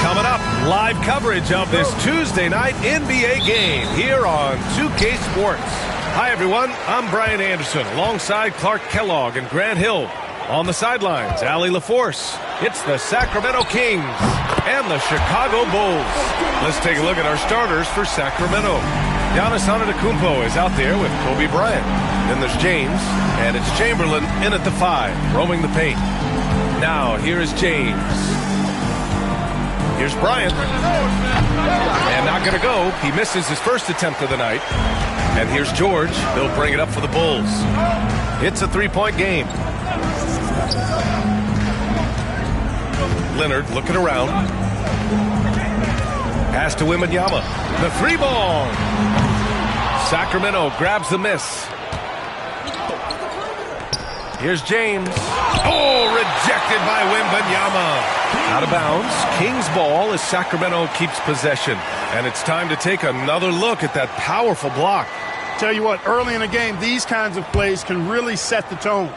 Coming up, live coverage of this Tuesday night NBA game here on 2K Sports. Hi, everyone. I'm Brian Anderson alongside Clark Kellogg and Grant Hill. On the sidelines, Allie LaForce. It's the Sacramento Kings and the Chicago Bulls. Let's take a look at our starters for Sacramento. Giannis Antetokounmpo is out there with Kobe Bryant. Then there's James, and it's Chamberlain in at the 5, roaming the paint. Now, here is James. Here's Bryant. And not going to go. He misses his first attempt of the night. And here's George. He'll bring it up for the Bulls. It's a three-point game. Leonard looking around. Pass to Wembanyama. The three ball. Sacramento grabs the miss. Here's James. Oh, rejected by Wembanyama. Out of bounds. Kings ball as Sacramento keeps possession. And it's time to take another look at that powerful block. Tell you what, early in the game, these kinds of plays can really set the tone.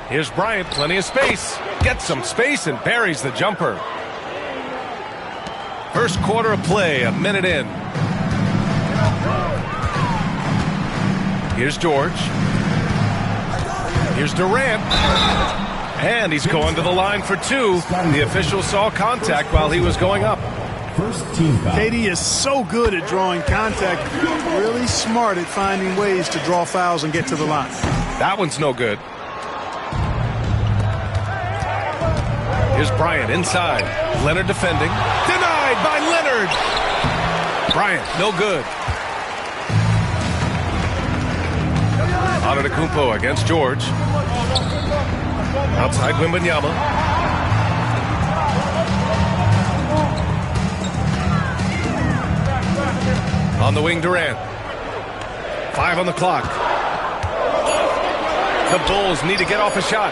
Here's Bryant, plenty of space. Gets some space and buries the jumper. First quarter of play, a minute in. Here's George. Here's Durant. And he's going to the line for two. The official saw contact while he was going up. First team foul. KD is so good at drawing contact, really smart at finding ways to draw fouls and get to the line. That one's no good. Here's Bryant inside. Leonard defending. Denied by Leonard. Bryant, no good. Antetokounmpo against George. Outside Wembanyama. On the wing, Durant. 5 on the clock. The Bulls need to get off a shot.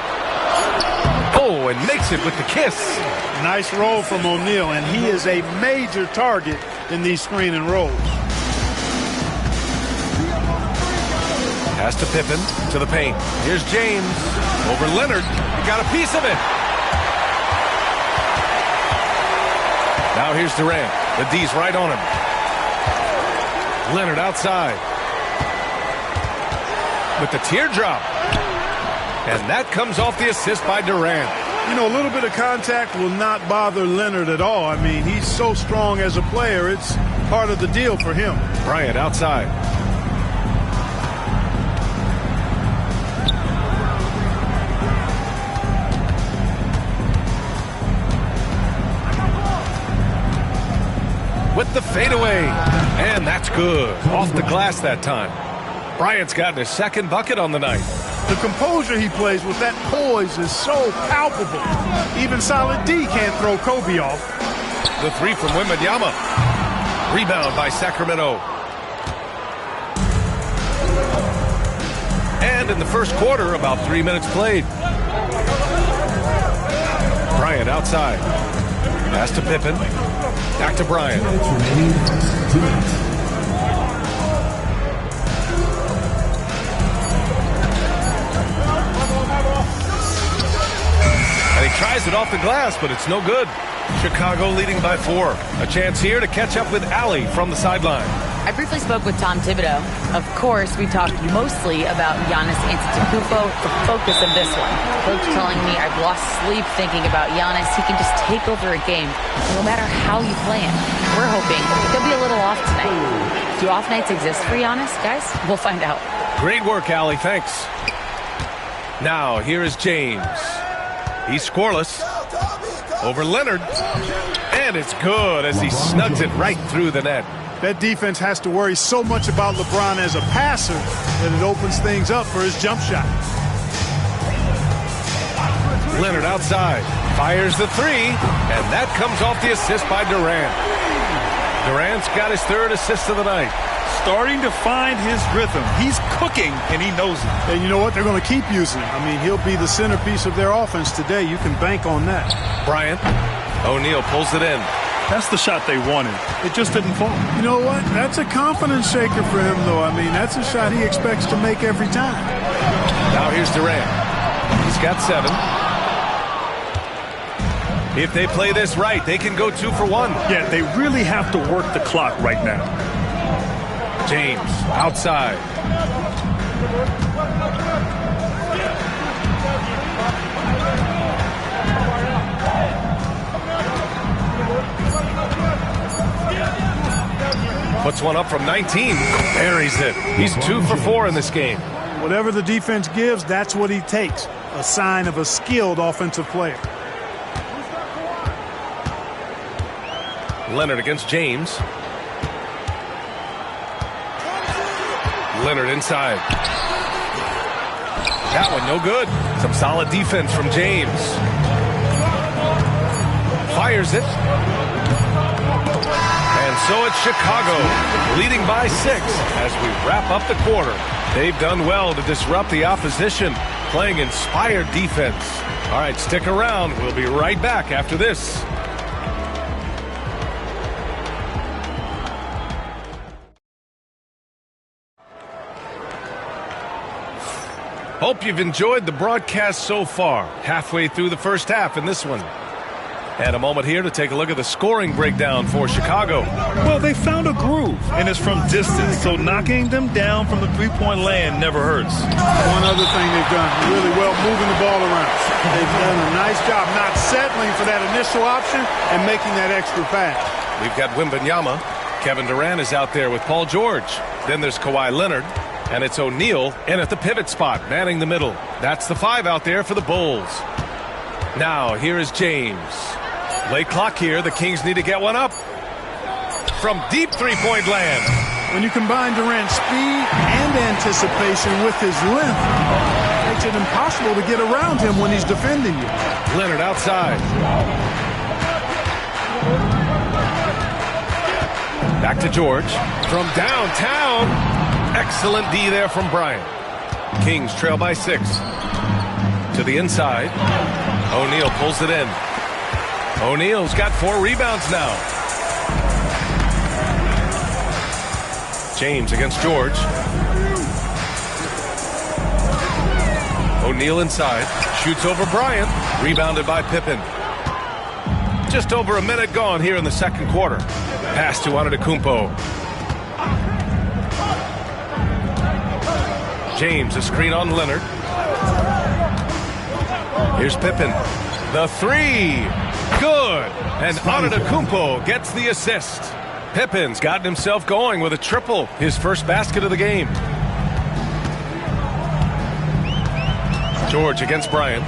Oh, and makes it with the kiss. Nice roll from O'Neal, and he is a major target in these screen and rolls. Pass to Pippen, to the paint. Here's James. Over Leonard. He got a piece of it. Now here's Durant. The D's right on him. Leonard outside. With the teardrop. And that comes off the assist by Durant. You know, a little bit of contact will not bother Leonard at all. I mean, he's so strong as a player. It's part of the deal for him. Bryant outside. With the fadeaway. And that's good. Off the glass that time. Bryant's gotten his second bucket on the night. The composure he plays with that poise is so palpable. Even Solid D can't throw Kobe off. The three from Wembanyama. Rebound by Sacramento. And in the first quarter, about 3 minutes played. Bryant outside. Pass to Pippen. Back to Bryant. And he tries it off the glass, but it's no good. Chicago leading by 4. A chance here to catch up with Allie from the sideline. I briefly spoke with Tom Thibodeau. Of course, we talked mostly about Giannis Antetokounmpo, the focus of this one. Coach telling me I've lost sleep thinking about Giannis. He can just take over a game, no matter how you play him. We're hoping he'll be a little off tonight. Do off nights exist for Giannis, guys? We'll find out. Great work, Allie. Thanks. Now, here is James. He's scoreless. Over Leonard. And it's good as he snugs it right through the net. That defense has to worry so much about LeBron as a passer that it opens things up for his jump shot. Leonard outside. Fires the three. And that comes off the assist by Durant. Durant's got his third assist of the night. Starting to find his rhythm. He's cooking, and he knows it. And you know what? They're going to keep using him. I mean, he'll be the centerpiece of their offense today. You can bank on that. Bryant. O'Neal pulls it in. That's the shot they wanted. It just didn't fall. You know what? That's a confidence shaker for him, though. I mean, that's a shot he expects to make every time. Now here's Durant. He's got 7. If they play this right, they can go 2 for 1. Yeah, they really have to work the clock right now. James outside. Puts one up from 19. Buries it. He's 2 for 4 in this game. Whatever the defense gives, that's what he takes. A sign of a skilled offensive player. Leonard against James. Leonard inside. That one no good. Some solid defense from James. Fires it. And so it's Chicago leading by 6 as we wrap up the quarter. They've done well to disrupt the opposition, playing inspired defense. All right, stick around. We'll be right back after this. Hope you've enjoyed the broadcast so far. Halfway through the first half in this one. And a moment here to take a look at the scoring breakdown for Chicago. Well, they found a groove, and it's from distance, so knocking them down from the three-point land never hurts. One other thing they've done really well, moving the ball around. They've done a nice job not settling for that initial option and making that extra pass. We've got Wembanyama. Kevin Durant is out there with Paul George. Then there's Kawhi Leonard. And it's O'Neal in at the pivot spot, manning the middle. That's the 5 out there for the Bulls. Now, here is James. Late clock here. The Kings need to get one up. From deep three-point land. When you combine Durant's speed and anticipation with his length, it makes it impossible to get around him when he's defending you. Leonard outside. Back to George. From downtown. Excellent D there from Bryant. Kings trail by 6. To the inside. O'Neal pulls it in. O'Neal's got 4 rebounds now. James against George. O'Neal inside. Shoots over Bryant. Rebounded by Pippen. Just over a minute gone here in the second quarter. Pass to Antetokounmpo. James, a screen on Leonard. Here's Pippen. The 3. Good. And Antetokounmpo gets the assist. Pippen's gotten himself going with a triple. His first basket of the game. George against Bryant.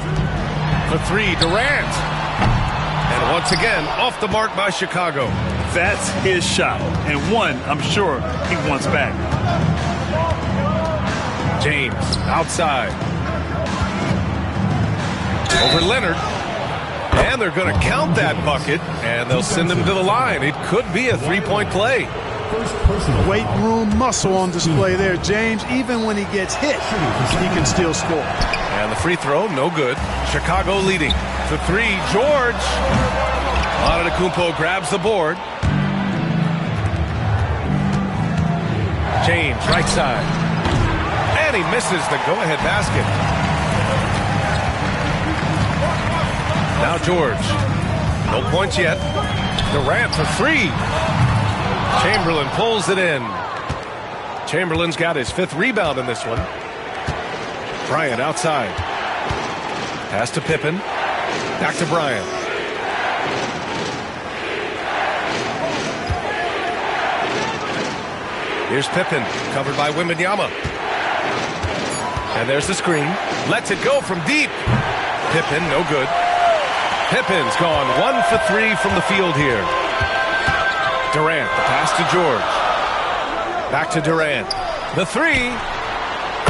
The 3, Durant. And once again, off the mark by Chicago. That's his shot. And one, I'm sure, he wants back. James outside. Over Leonard. And they're going to count that bucket, and they'll send him to the line. It could be a three-point play. Weight room muscle on display there. James, even when he gets hit, he can still score. And the free throw, no good. Chicago leading. The 3, George. Antetokounmpo grabs the board. James, right side. And he misses the go-ahead basket. Now George. No points yet. Durant for 3. Chamberlain pulls it in. Chamberlain's got his 5th rebound in this one. Bryant outside. Pass to Pippen. Back to Bryant. Here's Pippen, covered by Wembanyama. And there's the screen. Lets it go from deep. Pippen, no good. Pippen's gone 1 for 3 from the field here. Durant, the pass to George. Back to Durant. The 3.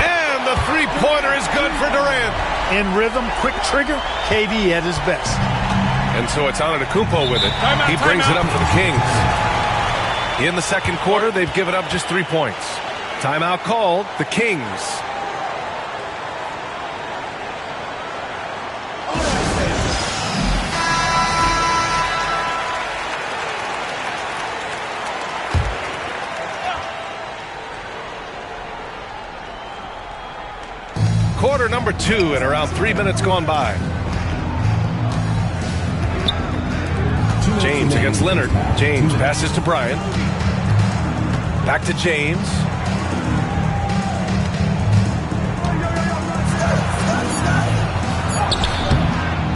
And the three-pointer is good for Durant. In rhythm, quick trigger, KD at his best. And so it's Antetokounmpo with it. He brings it up for the Kings. In the second quarter, they've given up just 3 points. Timeout called, the Kings. Quarter number 2 and around 3 minutes gone by. James against Leonard. James passes to Bryant. Back to James.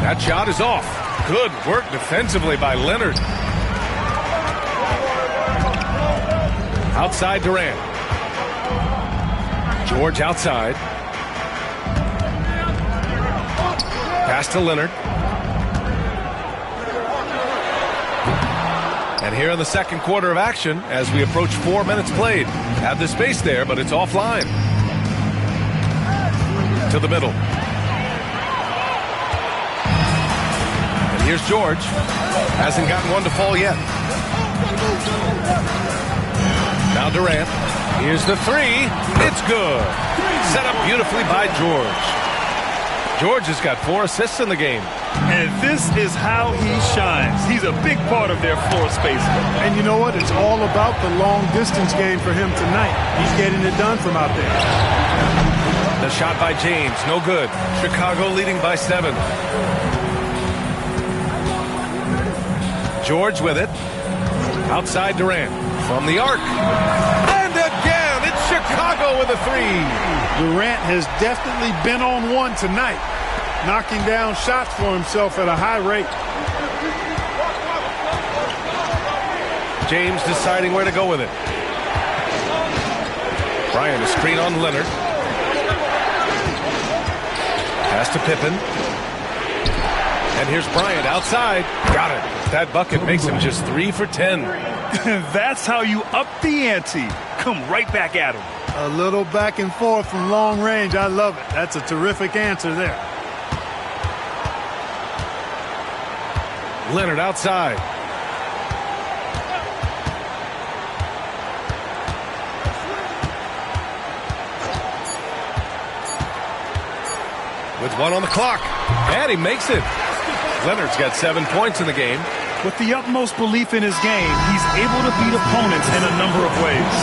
That shot is off. Good work defensively by Leonard. Outside Durant. George outside. Pass to Leonard. And here in the second quarter of action, as we approach 4 minutes played. Have the space there, but it's offline. To the middle. And here's George. Hasn't gotten one to fall yet. Now Durant. Here's the three. It's good. Set up beautifully by George. George has got 4 assists in the game. And this is how he shines. He's a big part of their floor space. And you know what? It's all about the long-distance game for him tonight. He's getting it done from out there. The shot by James, no good. Chicago leading by 7. George with it. Outside Durant. From the arc. And again, it's Chicago with a 3. Durant has definitely been on one tonight, knocking down shots for himself at a high rate. James deciding where to go with it. Bryant, a screen on Leonard. Pass to Pippen. And here's Bryant outside. Got it. That bucket makes him just 3 for 10. That's how you up the ante. Come right back at him. A little back and forth from long range. I love it. That's a terrific answer there. Leonard outside. With 1 on the clock. And he makes it. Leonard's got 7 points in the game. With the utmost belief in his game, he's able to beat opponents in a number of ways.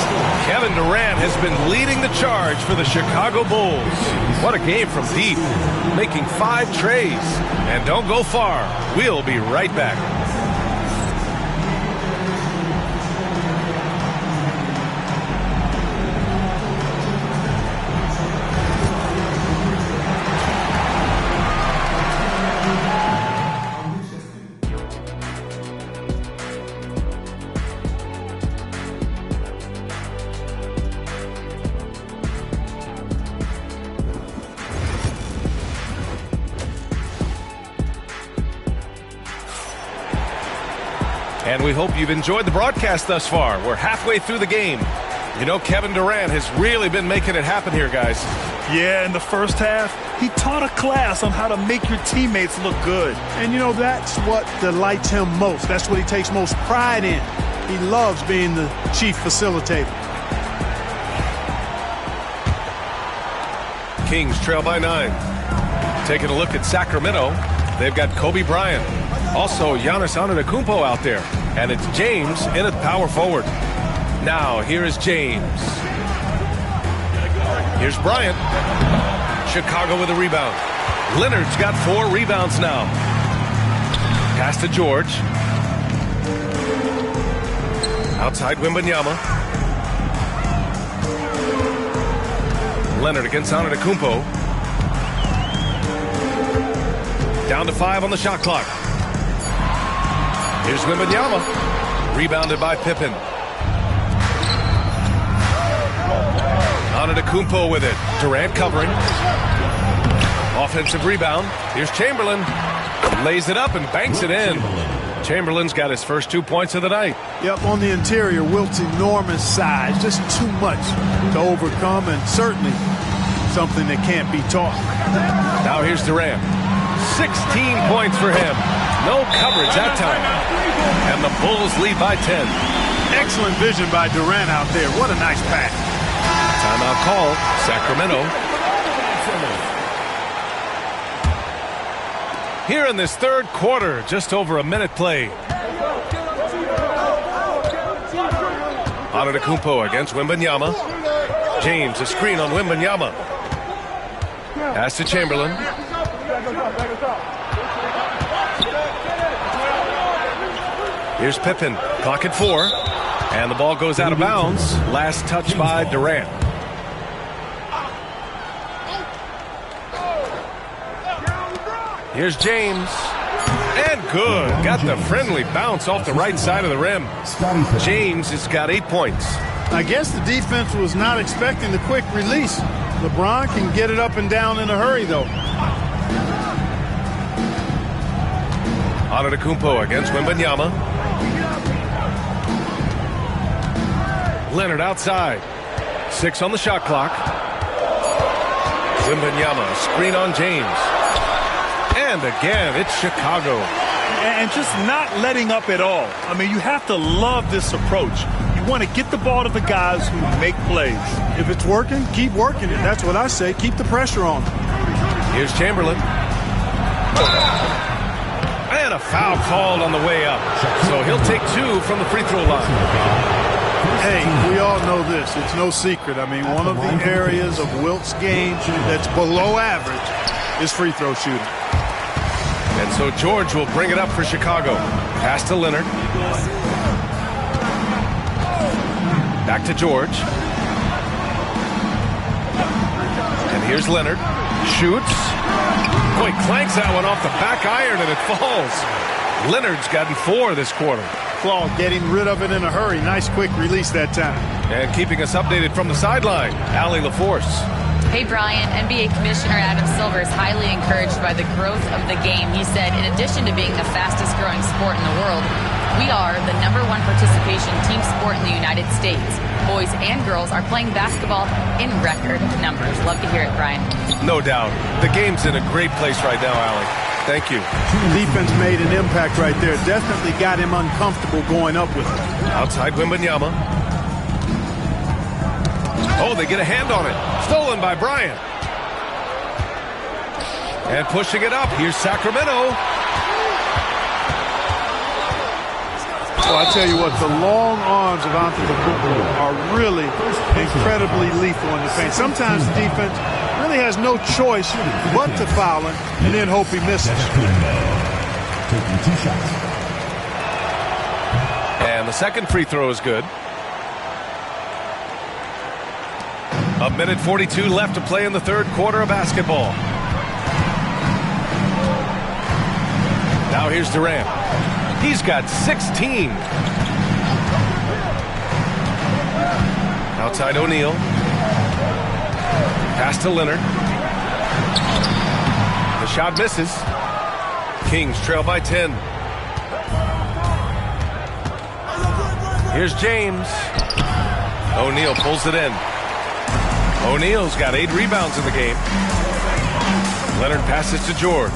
Kevin Durant has been leading the charge for the Chicago Bulls. What a game from deep, making 5 trays. And don't go far. We'll be right back. And we hope you've enjoyed the broadcast thus far. We're halfway through the game. You know, Kevin Durant has really been making it happen here, guys. Yeah, in the first half, he taught a class on how to make your teammates look good. And, you know, that's what delights him most. That's what he takes most pride in. He loves being the chief facilitator. Kings trail by 9. Taking a look at Sacramento, they've got Kobe Bryant. Also, Giannis Antetokounmpo out there. And it's James in at power forward. Now, here is James. Here's Bryant. Chicago with a rebound. Leonard's got 4 rebounds now. Pass to George. Outside Wembanyama. Leonard against Antetokounmpo. Down to 5 on the shot clock. Here's Wembanyama. Rebounded by Pippen. Antetokounmpo with it. Durant covering. Offensive rebound. Here's Chamberlain. Lays it up and banks it in. Chamberlain's got his first 2 points of the night. Yep, on the interior, Wilt's enormous size. Just too much to overcome, and certainly something that can't be taught. Now here's Durant. 16 points for him. No coverage that time. And the Bulls lead by 10. Excellent vision by Durant out there. What a nice pass. Timeout call, Sacramento. Here in this third quarter, just over a minute played. Antetokounmpo against Wembanyama. James, a screen on Wembanyama. Pass to Chamberlain. Here's Pippen, clock at 4. And the ball goes out of bounds. Last touch by Durant. Here's James. And good. Got the friendly bounce off the right side of the rim. James has got 8 points. I guess the defense was not expecting the quick release. LeBron can get it up and down in a hurry, though. Antetokounmpo against Wembanyama. Leonard outside. 6 on the shot clock. Wembanyama, screen on James. And again, it's Chicago. And just not letting up at all. I mean, you have to love this approach. You You want to get the ball to the guys who make plays. If it's working, keep working it. That's what I say. Keep the pressure on them. Here's Chamberlain. And a foul called on the way up. So he'll take 2 from the free throw line. Hey, we all know this. It's no secret. I mean, one of the areas of Wilt's game that's below average is free throw shooting. And so George will bring it up for Chicago. Pass to Leonard. Back to George. And here's Leonard. Shoots. Boy, clanks that one off the back iron and it falls. Leonard's gotten 4 this quarter. Claw getting rid of it in a hurry. Nice quick release that time. And keeping us updated from the sideline, Allie LaForce. Hey, Brian, NBA Commissioner Adam Silver is highly encouraged by the growth of the game. He said, in addition to being the fastest growing sport in the world, we are the #1 participation team sport in the United States. Boys and girls are playing basketball in record numbers. Love to hear it, Brian. No doubt. The game's in a great place right now, Allie. Thank you. Defense made an impact right there. Definitely got him uncomfortable going up with it. Outside Wembanyama. Oh, they get a hand on it. Stolen by Bryant. And pushing it up. Here's Sacramento. Well, I tell you what, the long arms of Antetokounmpo are really incredibly lethal in the paint. Sometimes the defense really has no choice but to foul him and then hope he misses. And the second free throw is good. 1:42 left to play in the third quarter of basketball. Now here's Durant. He's got 16. Outside O'Neal. Pass to Leonard. The shot misses. Kings trail by 10. Here's James. O'Neal pulls it in. O'Neal's got 8 rebounds in the game. Leonard passes to George.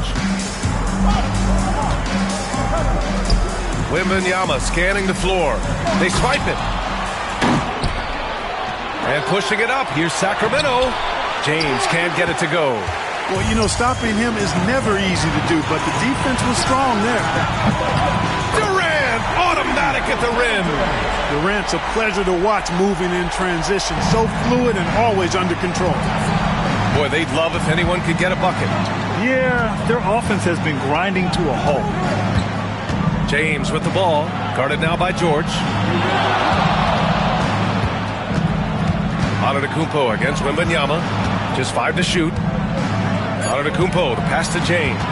Wembanyama scanning the floor. They swipe it. And pushing it up. Here's Sacramento. James can't get it to go. Well, you know, stopping him is never easy to do, but the defense was strong there. Durant, automatic at the rim. Durant's a pleasure to watch moving in transition. So fluid and always under control. Boy, they'd love if anyone could get a bucket. Yeah, their offense has been grinding to a halt. James with the ball. Guarded now by George. Antetokounmpo against Wembanyama. Just 5 to shoot. Antetokounmpo, the pass to James.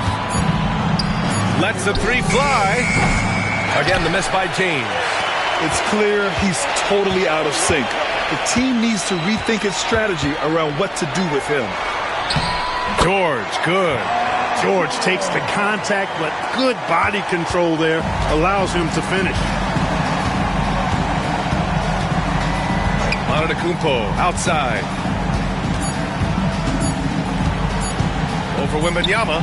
Lets the 3 fly. Again, the miss by James. It's clear he's totally out of sync. The team needs to rethink its strategy around what to do with him. George, good. George takes the contact, but good body control there allows him to finish. Antetokounmpo outside. Over Wembanyama.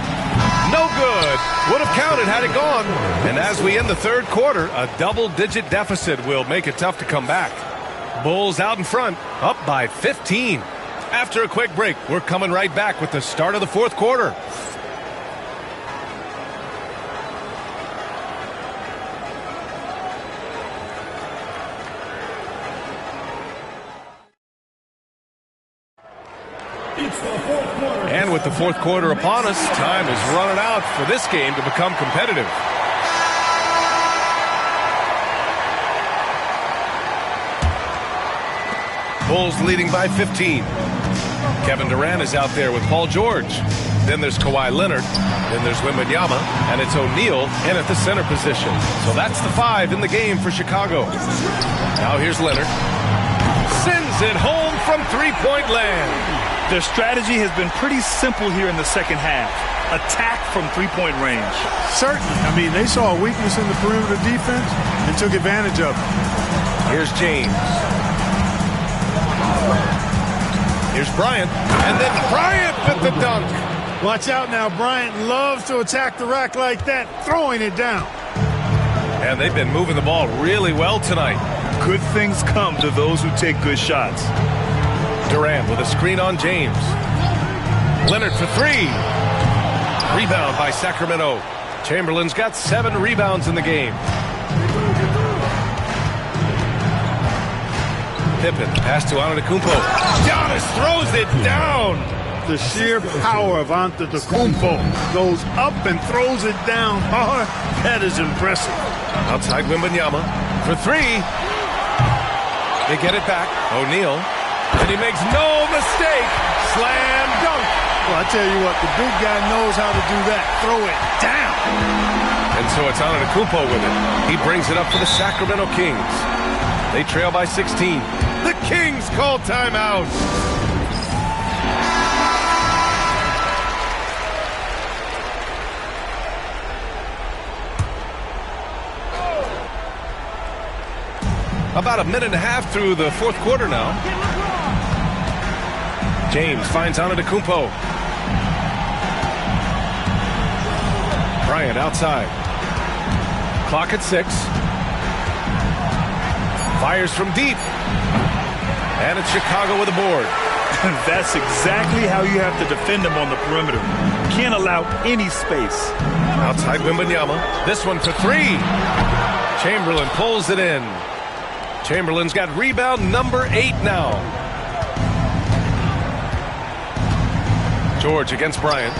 No good. Would have counted had it gone. And as we end the third quarter, a double-digit deficit will make it tough to come back. Bulls out in front, up by 15. After a quick break, we're coming right back with the start of the fourth quarter. And with the fourth quarter upon us, time is running out for this game to become competitive. Bulls leading by 15. Kevin Durant is out there with Paul George. Then there's Kawhi Leonard. Then there's Wembanyama. And it's O'Neal in at the center position. So that's the 5 in the game for Chicago. Now here's Leonard. Sends it home from three-point land. Their strategy has been pretty simple here in the second half. Attack from three-point range. Certainly. I mean, they saw a weakness in the perimeter defense and took advantage of it. Here's James. Here's Bryant. And then Bryant with the dunk. Watch out now. Bryant loves to attack the rack like that, throwing it down. And they've been moving the ball really well tonight. Good things come to those who take good shots. Durant with a screen on James. Leonard for three. Rebound by Sacramento. Chamberlain's got 7 rebounds in the game. Pippen, pass to Antetokounmpo. Giannis throws it down. The sheer power of Antetokounmpo goes up and throws it down hard. That is impressive. Outside Wembanyama for three. They get it back. O'Neal. And he makes no mistake. Slam dunk. Well, I tell you what, the big guy knows how to do that. Throw it down. And so it's Antetokounmpo with it. He brings it up for the Sacramento Kings. They trail by 16. The Kings call timeout. About a minute and a half through the fourth quarter now. James finds Antetokounmpo. Bryant outside. Clock at 6. Fires from deep. And it's Chicago with a board. That's exactly how you have to defend them on the perimeter. Can't allow any space. Outside Wembanyama. This one for three. Chamberlain pulls it in. Chamberlain's got rebound number 8 now. George against Bryant.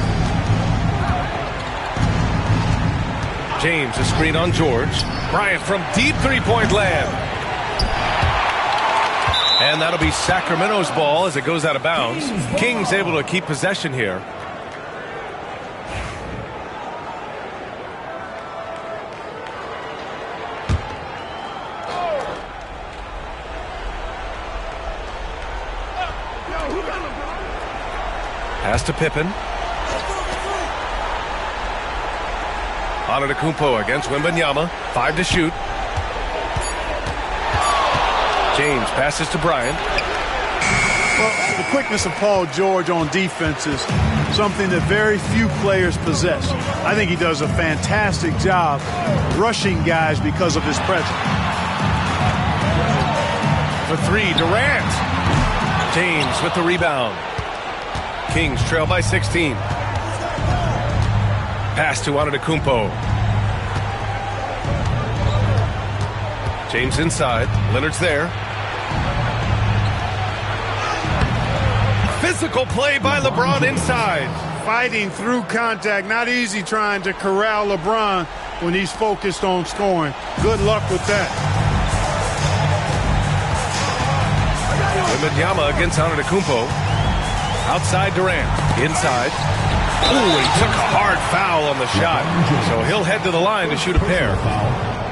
James, a screen on George. Bryant from deep three-point land. And that'll be Sacramento's ball as it goes out of bounds. Kings able to keep possession here. Pass to Pippen. Antetokounmpo against Wembanyama. 5 to shoot. James passes to Bryant. Well, the quickness of Paul George on defense is something that very few players possess. I think he does a fantastic job rushing guys because of his presence. For three, Durant. James with the rebound. Kings trail by 16. Pass to Antetokounmpo. James inside. Leonard's there. Physical play by LeBron inside. Fighting through contact. Not easy trying to corral LeBron when he's focused on scoring. Good luck with that. Wembanyama against Antetokounmpo. Outside Durant. Inside. Ooh, he took a hard foul on the shot. So he'll head to the line to shoot a pair.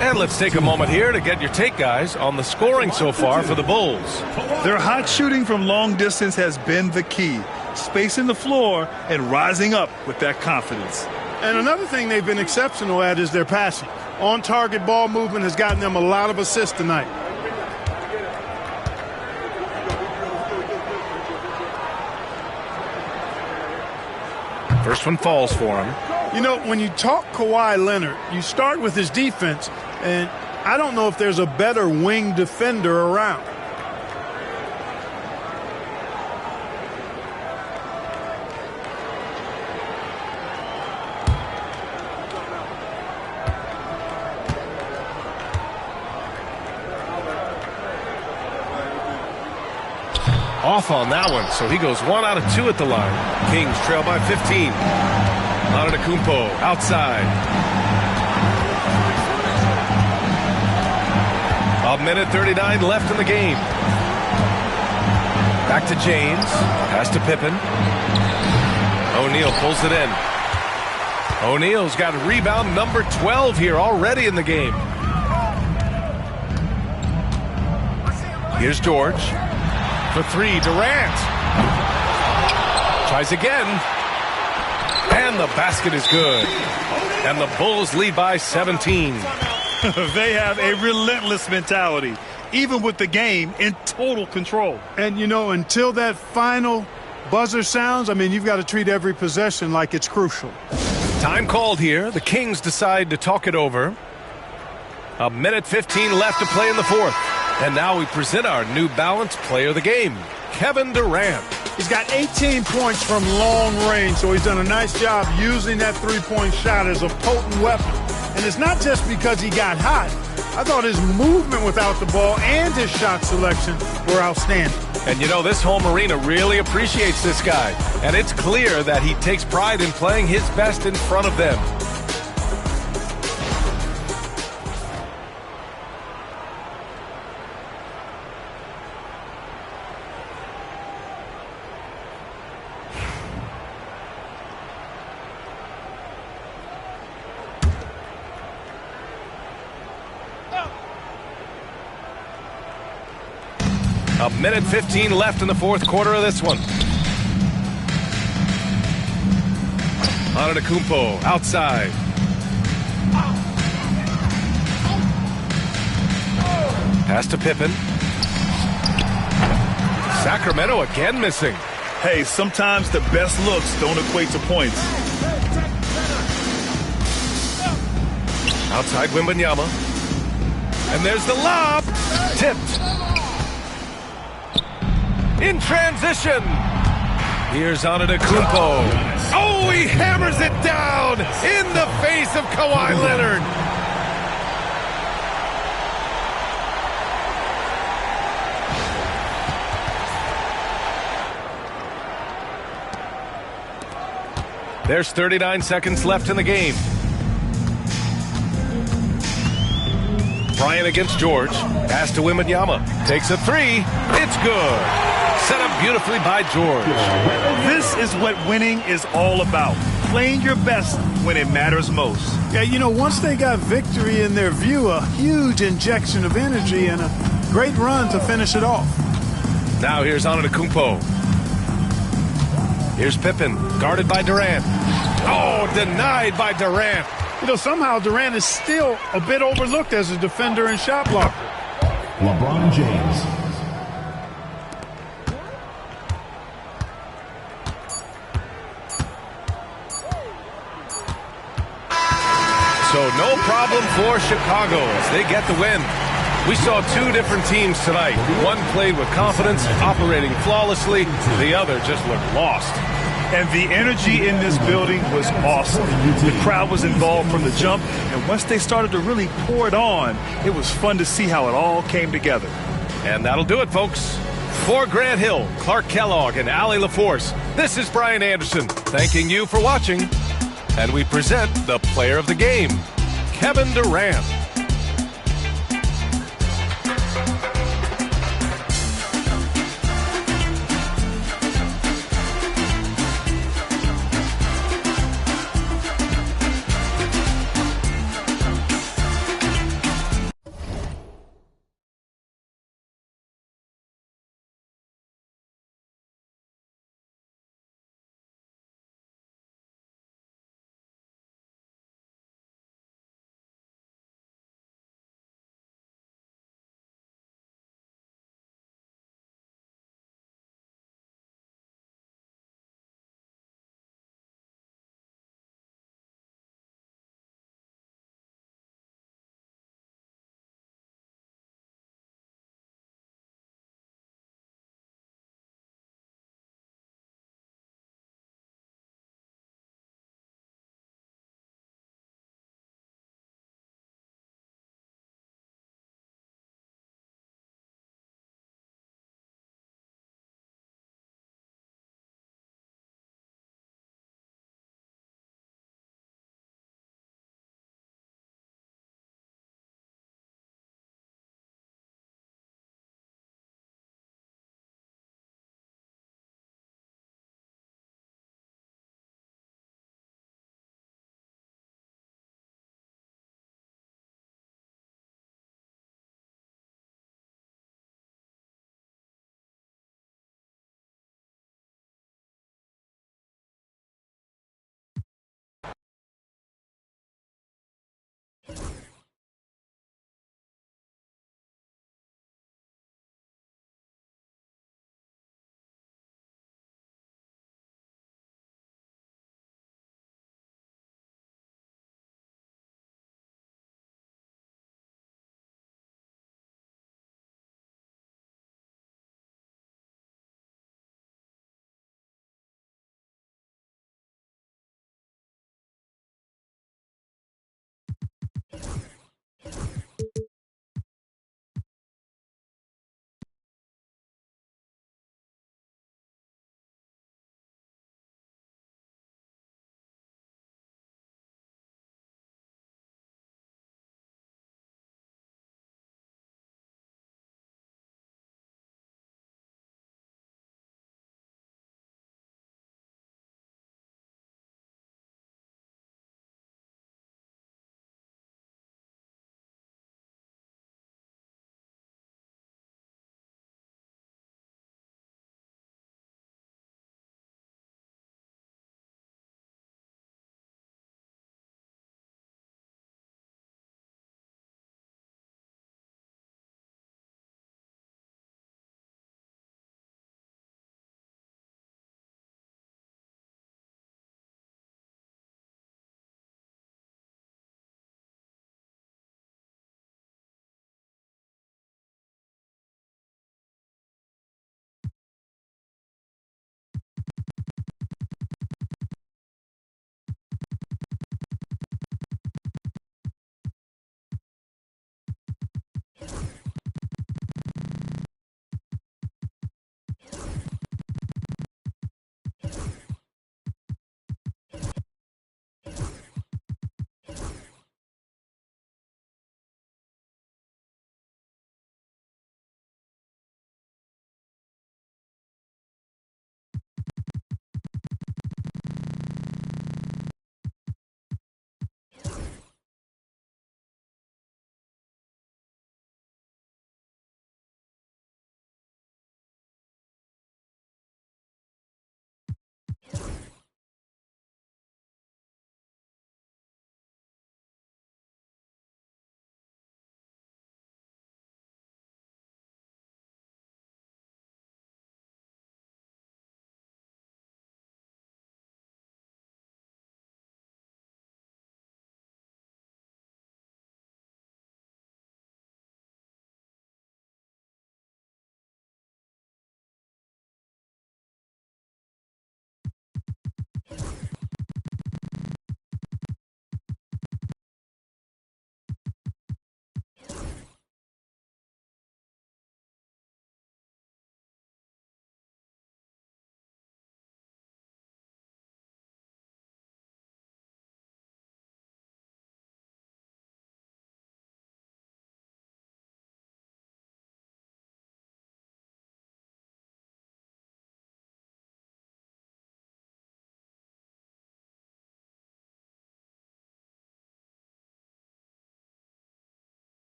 And let's take a moment here to get your take, guys, on the scoring so far for the Bulls. Their hot shooting from long distance has been the key. Spacing the floor and rising up with that confidence. And another thing they've been exceptional at is their passing. On-target ball movement has gotten them a lot of assists tonight. First one falls for him. You know, when you talk Kawhi Leonard, you start with his defense, and I don't know if there's a better wing defender around. Off on that one, so he goes 1 out of 2 at the line. Kings trail by 15. Antetokounmpo outside. A minute 39 left in the game. Back to James. Pass to Pippen. O'Neal pulls it in. O'Neal's got rebound number 12 here already in the game. Here's George. For three, Durant. Tries again. And the basket is good. And the Bulls lead by 17. They have a relentless mentality, even with the game in total control. And, you know, until that final buzzer sounds, I mean, you've got to treat every possession like it's crucial. Time called here. The Kings decide to talk it over. A minute 15 left to play in the fourth. And now we present our New Balance player of the game, Kevin Durant. He's got 18 points from long range, so he's done a nice job using that three-point shot as a potent weapon. And it's not just because he got hot. I thought his movement without the ball and his shot selection were outstanding. And you know, this home arena really appreciates this guy. And it's clear that he takes pride in playing his best in front of them. A minute 15 left in the fourth quarter of this one. Antetokounmpo outside. Pass to Pippen. Sacramento again missing. Hey, sometimes the best looks don't equate to points. Outside Wembanyama. And there's the lob. Tipped. In transition. Here's Antetokounmpo. Oh, he hammers it down in the face of Kawhi Leonard. There's 39 seconds left in the game. Bryant against George. Pass to Wembanyama. Takes a three. It's good. Set up beautifully by George. This is what winning is all about. Playing your best when it matters most. Yeah, you know, once they got victory in their view, a huge injection of energy and a great run to finish it off. Now here's Antetokounmpo. Here's Pippen, guarded by Durant. Oh, denied by Durant. You know, somehow Durant is still a bit overlooked as a defender and shot blocker. LeBron James. So no problem for Chicago as they get the win. We saw two different teams tonight. One played with confidence, operating flawlessly. The other just looked lost. And the energy in this building was awesome. The crowd was involved from the jump, and once they started to really pour it on, it was fun to see how it all came together. And that'll do it, folks. For Grant Hill, Clark Kellogg, and Allie LaForce, this is Brian Anderson thanking you for watching. And we present the player of the game, Kevin Durant.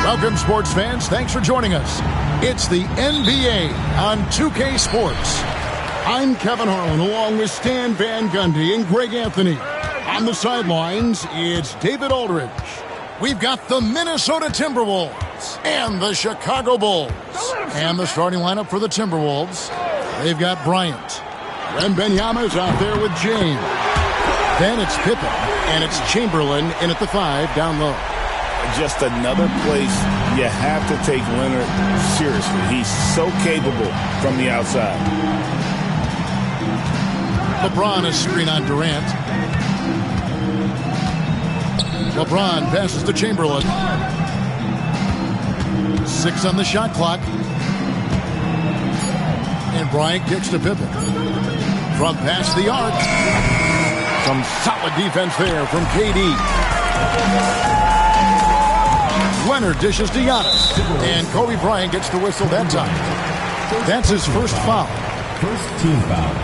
Welcome, sports fans. Thanks for joining us. It's the NBA on 2K Sports. I'm Kevin Harlan along with Stan Van Gundy and Greg Anthony. On the sidelines, it's David Aldridge. We've got the Minnesota Timberwolves and the Chicago Bulls. And the starting lineup for the Timberwolves, they've got Bryant. Wembanyama's out there with James. Then it's Pippen, and it's Chamberlain in at the 5 down low. Just another place you have to take Leonard seriously. He's so capable from the outside. LeBron is screen on Durant. LeBron passes to Chamberlain. 6 on the shot clock. And Bryant kicks to Pippen. From past the arc. Some solid defense there from KD. Leonard dishes to Giannis. And Kobe Bryant gets the whistle that time. That's his first foul. First team foul.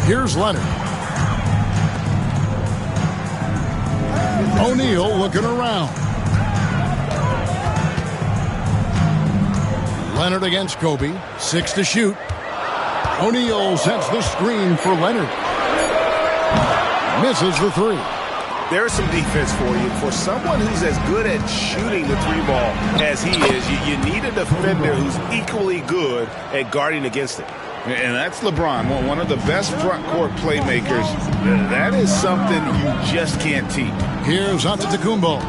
Here's Leonard. O'Neal looking around. Leonard against Kobe. 6 to shoot. O'Neal sets the screen for Leonard. Misses the 3. There's some defense for you. For someone who's as good at shooting the 3 ball as he is, you need a defender who's equally good at guarding against it. And that's LeBron, one of the best front court playmakers. That is something you just can't teach. Here's Antetokounmpo.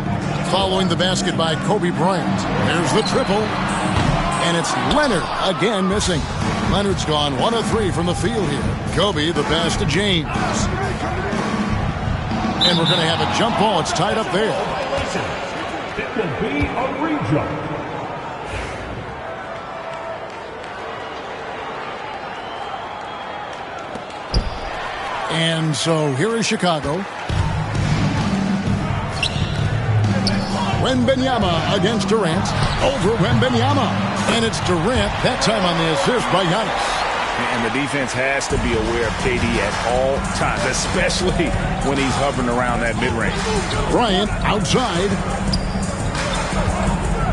Following the basket by Kobe Bryant. Here's the triple. And it's Leonard again missing. Leonard's gone 1 of 3 from the field here. Kobe the pass to James. And we're going to have a jump ball. It's tied up there. It will be a re-jump. And so here is Chicago. Wembanyama against Durant. Over Wembanyama. And it's Durant, that time on the assist by Giannis. And the defense has to be aware of KD at all times, especially when he's hovering around that mid-range. Bryant outside.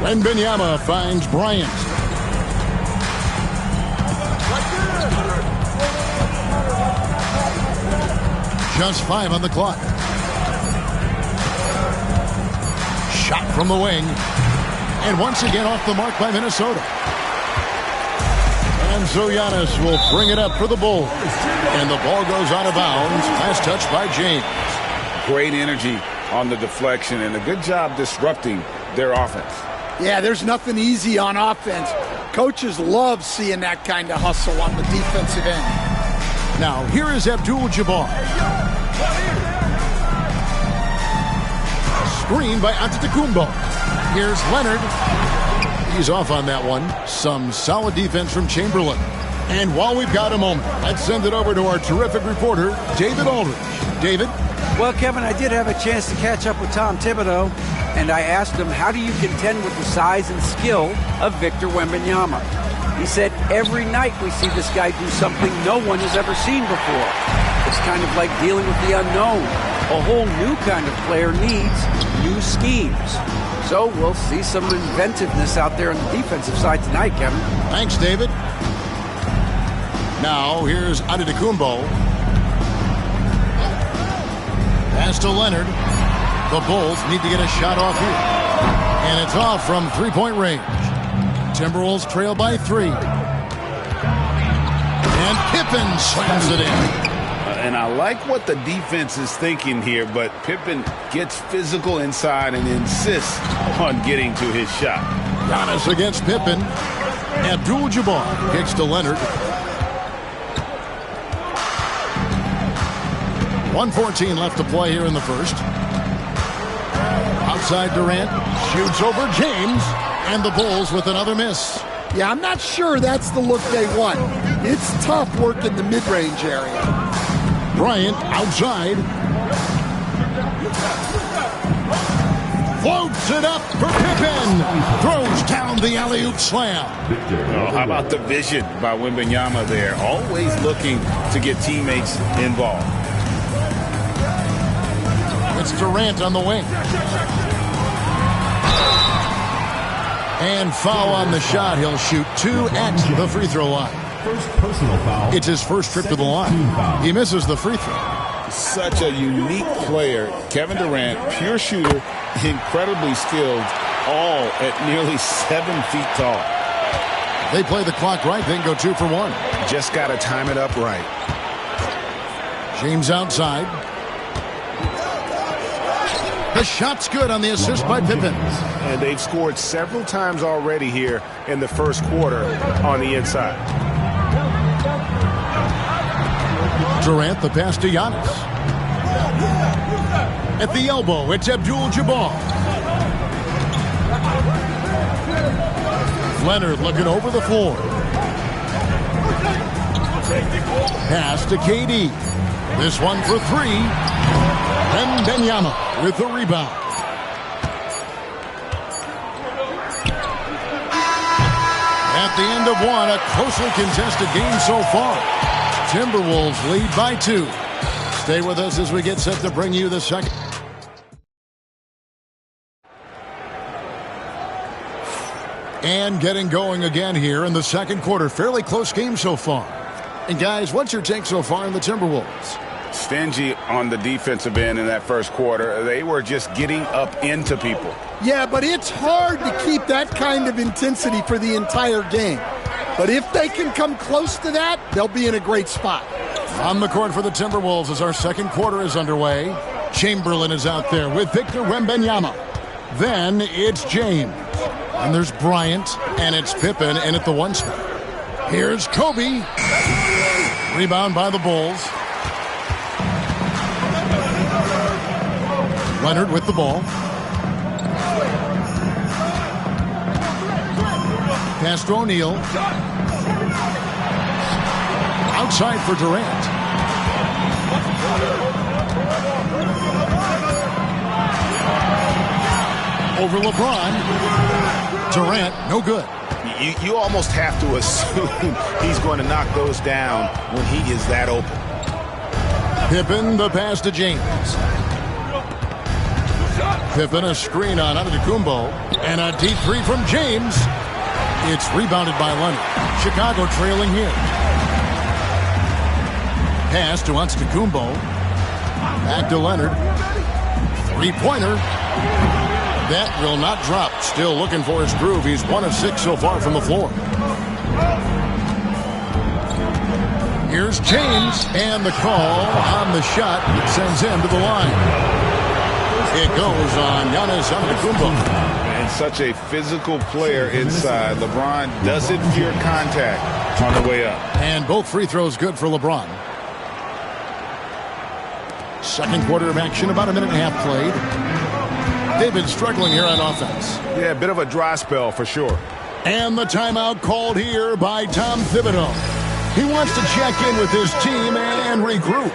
Wembanyama finds Bryant. Just 5 on the clock. Shot from the wing. And once again off the mark by Minnesota. And so Giannis will bring it up for the Bulls. And the ball goes out of bounds. Last touch by James. Great energy on the deflection and a good job disrupting their offense. Yeah, there's nothing easy on offense. Coaches love seeing that kind of hustle on the defensive end. Now, here is Abdul-Jabbar. Screen by Antetokounmpo. Here's Leonard. He's off on that one. Some solid defense from Chamberlain. And while we've got a moment, let's send it over to our terrific reporter, David Aldridge. David? Well, Kevin, I did have a chance to catch up with Tom Thibodeau, and I asked him, how do you contend with the size and skill of Victor Wembanyama? He said, every night we see this guy do something no one has ever seen before. It's kind of like dealing with the unknown. A whole new kind of player needs new schemes. So we'll see some inventiveness out there on the defensive side tonight, Kevin. Thanks, David. Now, here's Antetokounmpo. Pass to Leonard. The Bulls need to get a shot off here. And it's off from three-point range. Timberwolves trail by 3. And Pippen slams it in. And I like what the defense is thinking here, but Pippen gets physical inside and insists on getting to his shot. Giannis against Pippen. Abdul-Jabbar kicks to Leonard. 1:14 left to play here in the first. Outside Durant shoots over James, and the Bulls with another miss. Yeah, I'm not sure that's the look they want. It's tough work in the mid-range area. Bryant outside. Floats it up for Pippen. Throws down the alley-oop slam. Oh, how about the vision by Wembanyama there? Always looking to get teammates involved. It's Durant on the wing. And foul on the shot. He'll shoot 2 at the free throw line. First personal foul. It's his first trip to the line. He misses the free throw. Such a unique player. Kevin Durant, pure shooter, incredibly skilled, all at nearly 7 feet tall. They play the clock right, then go 2 for 1. Just got to time it up right. James outside. The shot's good on the assist by Pippen. And they've scored several times already here in the first quarter on the inside. Durant, the pass to Giannis. At the elbow, it's Abdul-Jabbar. Leonard looking over the floor. Pass to KD. This one for 3. Wembanyama with the rebound. At the end of one, a closely contested game so far. Timberwolves lead by 2. Stay with us as we get set to bring you the second. And getting going again here in the second quarter. Fairly close game so far. And guys, what's your take so far in the Timberwolves? Stingy on the defensive end in that first quarter. They were just getting up into people. Yeah, but it's hard to keep that kind of intensity for the entire game. But if they can come close to that, they'll be in a great spot. On the court for the Timberwolves as our second quarter is underway. Chamberlain is out there with Victor Wembanyama. Then it's James. And there's Bryant, and it's Pippen in at the 1 spot. Here's Kobe. Rebound by the Bulls. Leonard with the ball. Pass to O'Neal. Outside for Durant. Over LeBron. Durant, no good. You almost have to assume he's going to knock those down when he is that open. Pippen, the pass to James. Pippen, a screen on Antetokounmpo. And a deep 3 from James. It's rebounded by Leonard. Chicago trailing here. Pass to Antetokounmpo. Back to Leonard. 3-pointer. That will not drop. Still looking for his groove. He's 1 of 6 so far from the floor. Here's James. And the call on the shot sends him to the line. It goes on Giannis Antetokounmpo. And such a physical player inside. LeBron doesn't fear contact on the way up. And both free throws good for LeBron. Second quarter of action, about a minute and a half played. They've been struggling here on offense. Yeah, a bit of a dry spell for sure. And the timeout called here by Tom Thibodeau. He wants to check in with his team and regroup.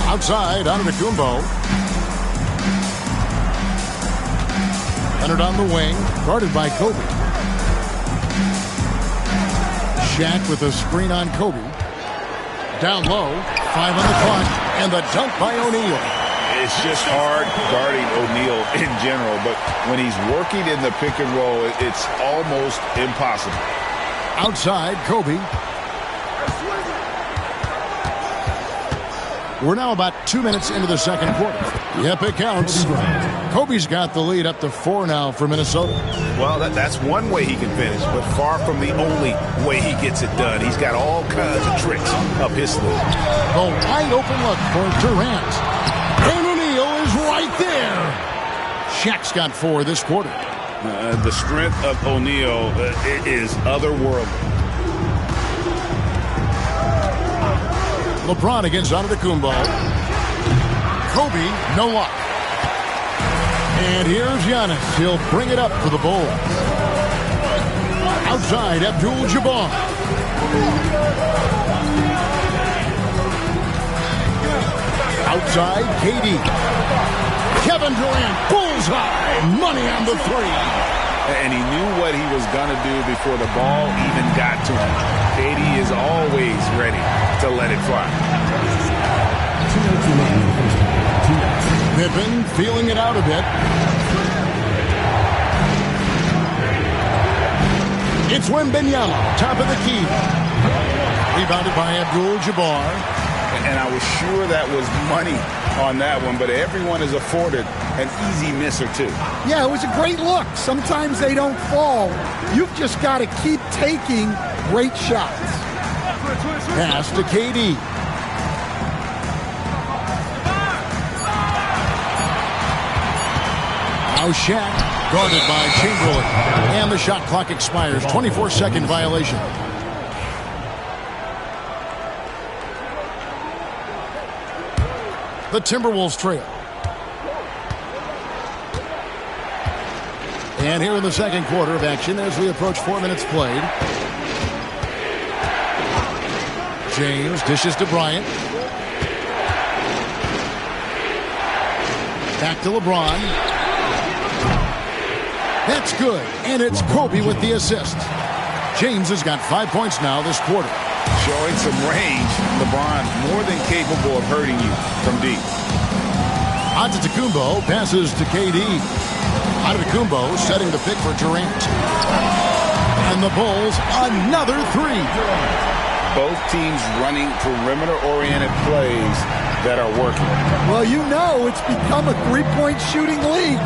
Outside, Antetokounmpo. Leonard on the wing, guarded by Kobe. Shaq with a screen on Kobe. Down low, 5 on the clock, and the dunk by O'Neal. It's just hard guarding O'Neal in general, but when he's working in the pick and roll, it's almost impossible. Outside, Kobe. We're now about 2 minutes into the second quarter. Yep, it counts. Kobe's got the lead up to 4 now for Minnesota. Well, that's one way he can finish, but far from the only way he gets it done. He's got all kinds of tricks up his sleeve. The wide open look for Durant. And O'Neal is right there. Shaq's got 4 this quarter. The strength of O'Neal is otherworldly. LeBron against Antetokounmpo. Kobe, no luck. And here's Giannis. He'll bring it up for the Bulls. Outside, Abdul-Jabbar. Outside, KD. Kevin Durant, bullseye. Money on the 3. And he knew what he was going to do before the ball even got to him. KD is always ready to let it fly. Pippen feeling it out a bit. It's Wembanyama, top of the key. Rebounded by Abdul-Jabbar. And I was sure that was money on that one, but everyone is afforded an easy miss or two. Yeah, it was a great look. Sometimes they don't fall. You've just got to keep taking great shots. Pass to KD. Now Shaq, guarded by Chamberlain. And the shot clock expires. 24-second violation. The Timberwolves trail. And here in the second quarter of action as we approach 4 minutes played. James dishes to Bryant. Back to LeBron. That's good. And it's Kobe with the assist. James has got 5 points now this quarter. Showing some range. LeBron more than capable of hurting you from deep. Antetokounmpo passes to KD. Antetokounmpo setting the pick for Durant. And the Bulls, another 3. Both teams running perimeter-oriented plays that are working. Well, you know it's become a three-point shooting league.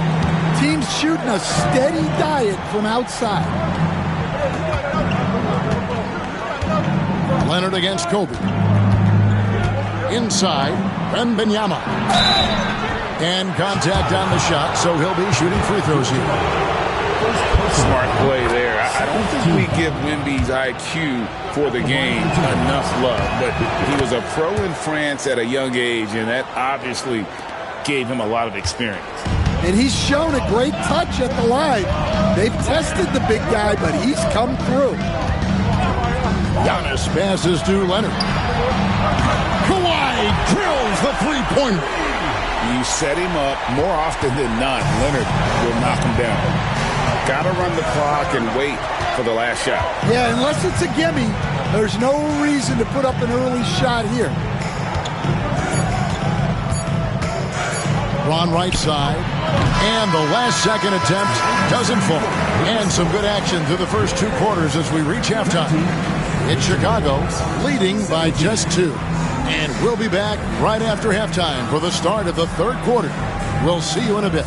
Teams shooting a steady diet from outside. Leonard against Kobe. Inside, Wembanyama. And contact on the shot, so he'll be shooting free throws here. Smart play there. I don't think we give Wemby's IQ for the game enough love, but he was a pro in France at a young age, and that obviously gave him a lot of experience. And he's shown a great touch at the line. They've tested the big guy, but he's come through. Giannis passes to Leonard. Kawhi drills the three-pointer. You set him up more often than not, Leonard will knock him down. Got to run the clock and wait for the last shot. Yeah, unless it's a gimme, there's no reason to put up an early shot here. Ron right side. And the last second attempt doesn't fall. And some good action through the first 2 quarters as we reach halftime. It's Chicago leading by just 2. And we'll be back right after halftime for the start of the third quarter. We'll see you in a bit.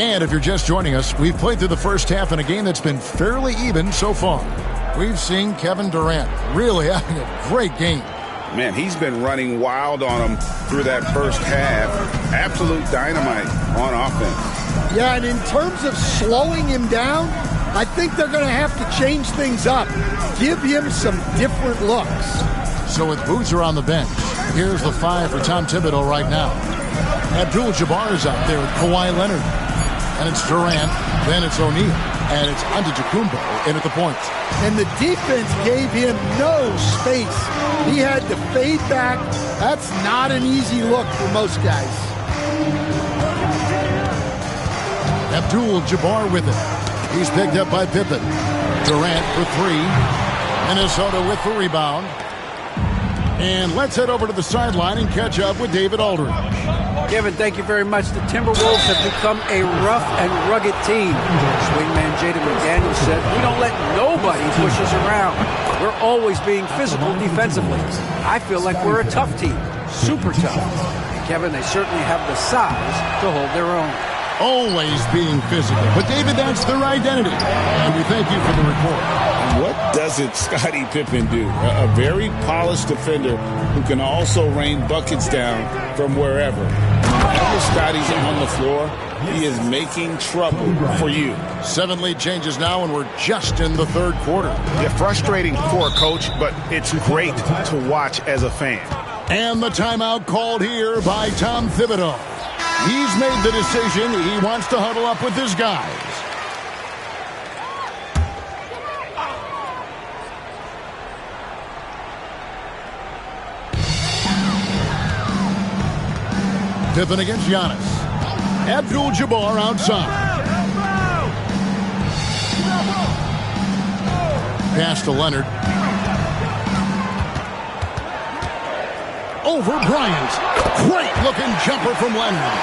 And if you're just joining us, we've played through the first half in a game that's been fairly even so far. We've seen Kevin Durant really having a great game. Man, he's been running wild on him through that first half. Absolute dynamite on offense. Yeah, and in terms of slowing him down, I think they're going to have to change things up. Give him some different looks. So with Boozer on the bench, here's the 5 for Tom Thibodeau right now. Abdul-Jabbar is out there with Kawhi Leonard. And it's Durant. Then it's O'Neal, and it's Antetokounmpo in at the point. And the defense gave him no space. He had to fade back. That's not an easy look for most guys. Abdul-Jabbar with it. He's picked up by Pippen. Durant for three. Minnesota with the rebound. And let's head over to the sideline and catch up with David Aldridge. Kevin, thank you very much. The Timberwolves have become a rough and rugged team. Swingman Jaden McDaniels said, "We don't let nobody push us around. We're always being physical defensively. I feel like we're a tough team, super tough." And Kevin, they certainly have the size to hold their own. Always being physical. But, David, that's their identity. And we thank you for the report. What doesn't Scottie Pippen do? A very polished defender who can also rain buckets down from wherever. Whenever Scottie's on the floor, he is making trouble for you. 7 lead changes now, and we're just in the third quarter. Yeah, frustrating for a coach, but it's great to watch as a fan. And the timeout called here by Tom Thibodeau. He's made the decision. He wants to huddle up with his guys. Pippen against Giannis. Abdul-Jabbar outside. Pass to Leonard. Over Bryant. Great looking jumper from Leonard.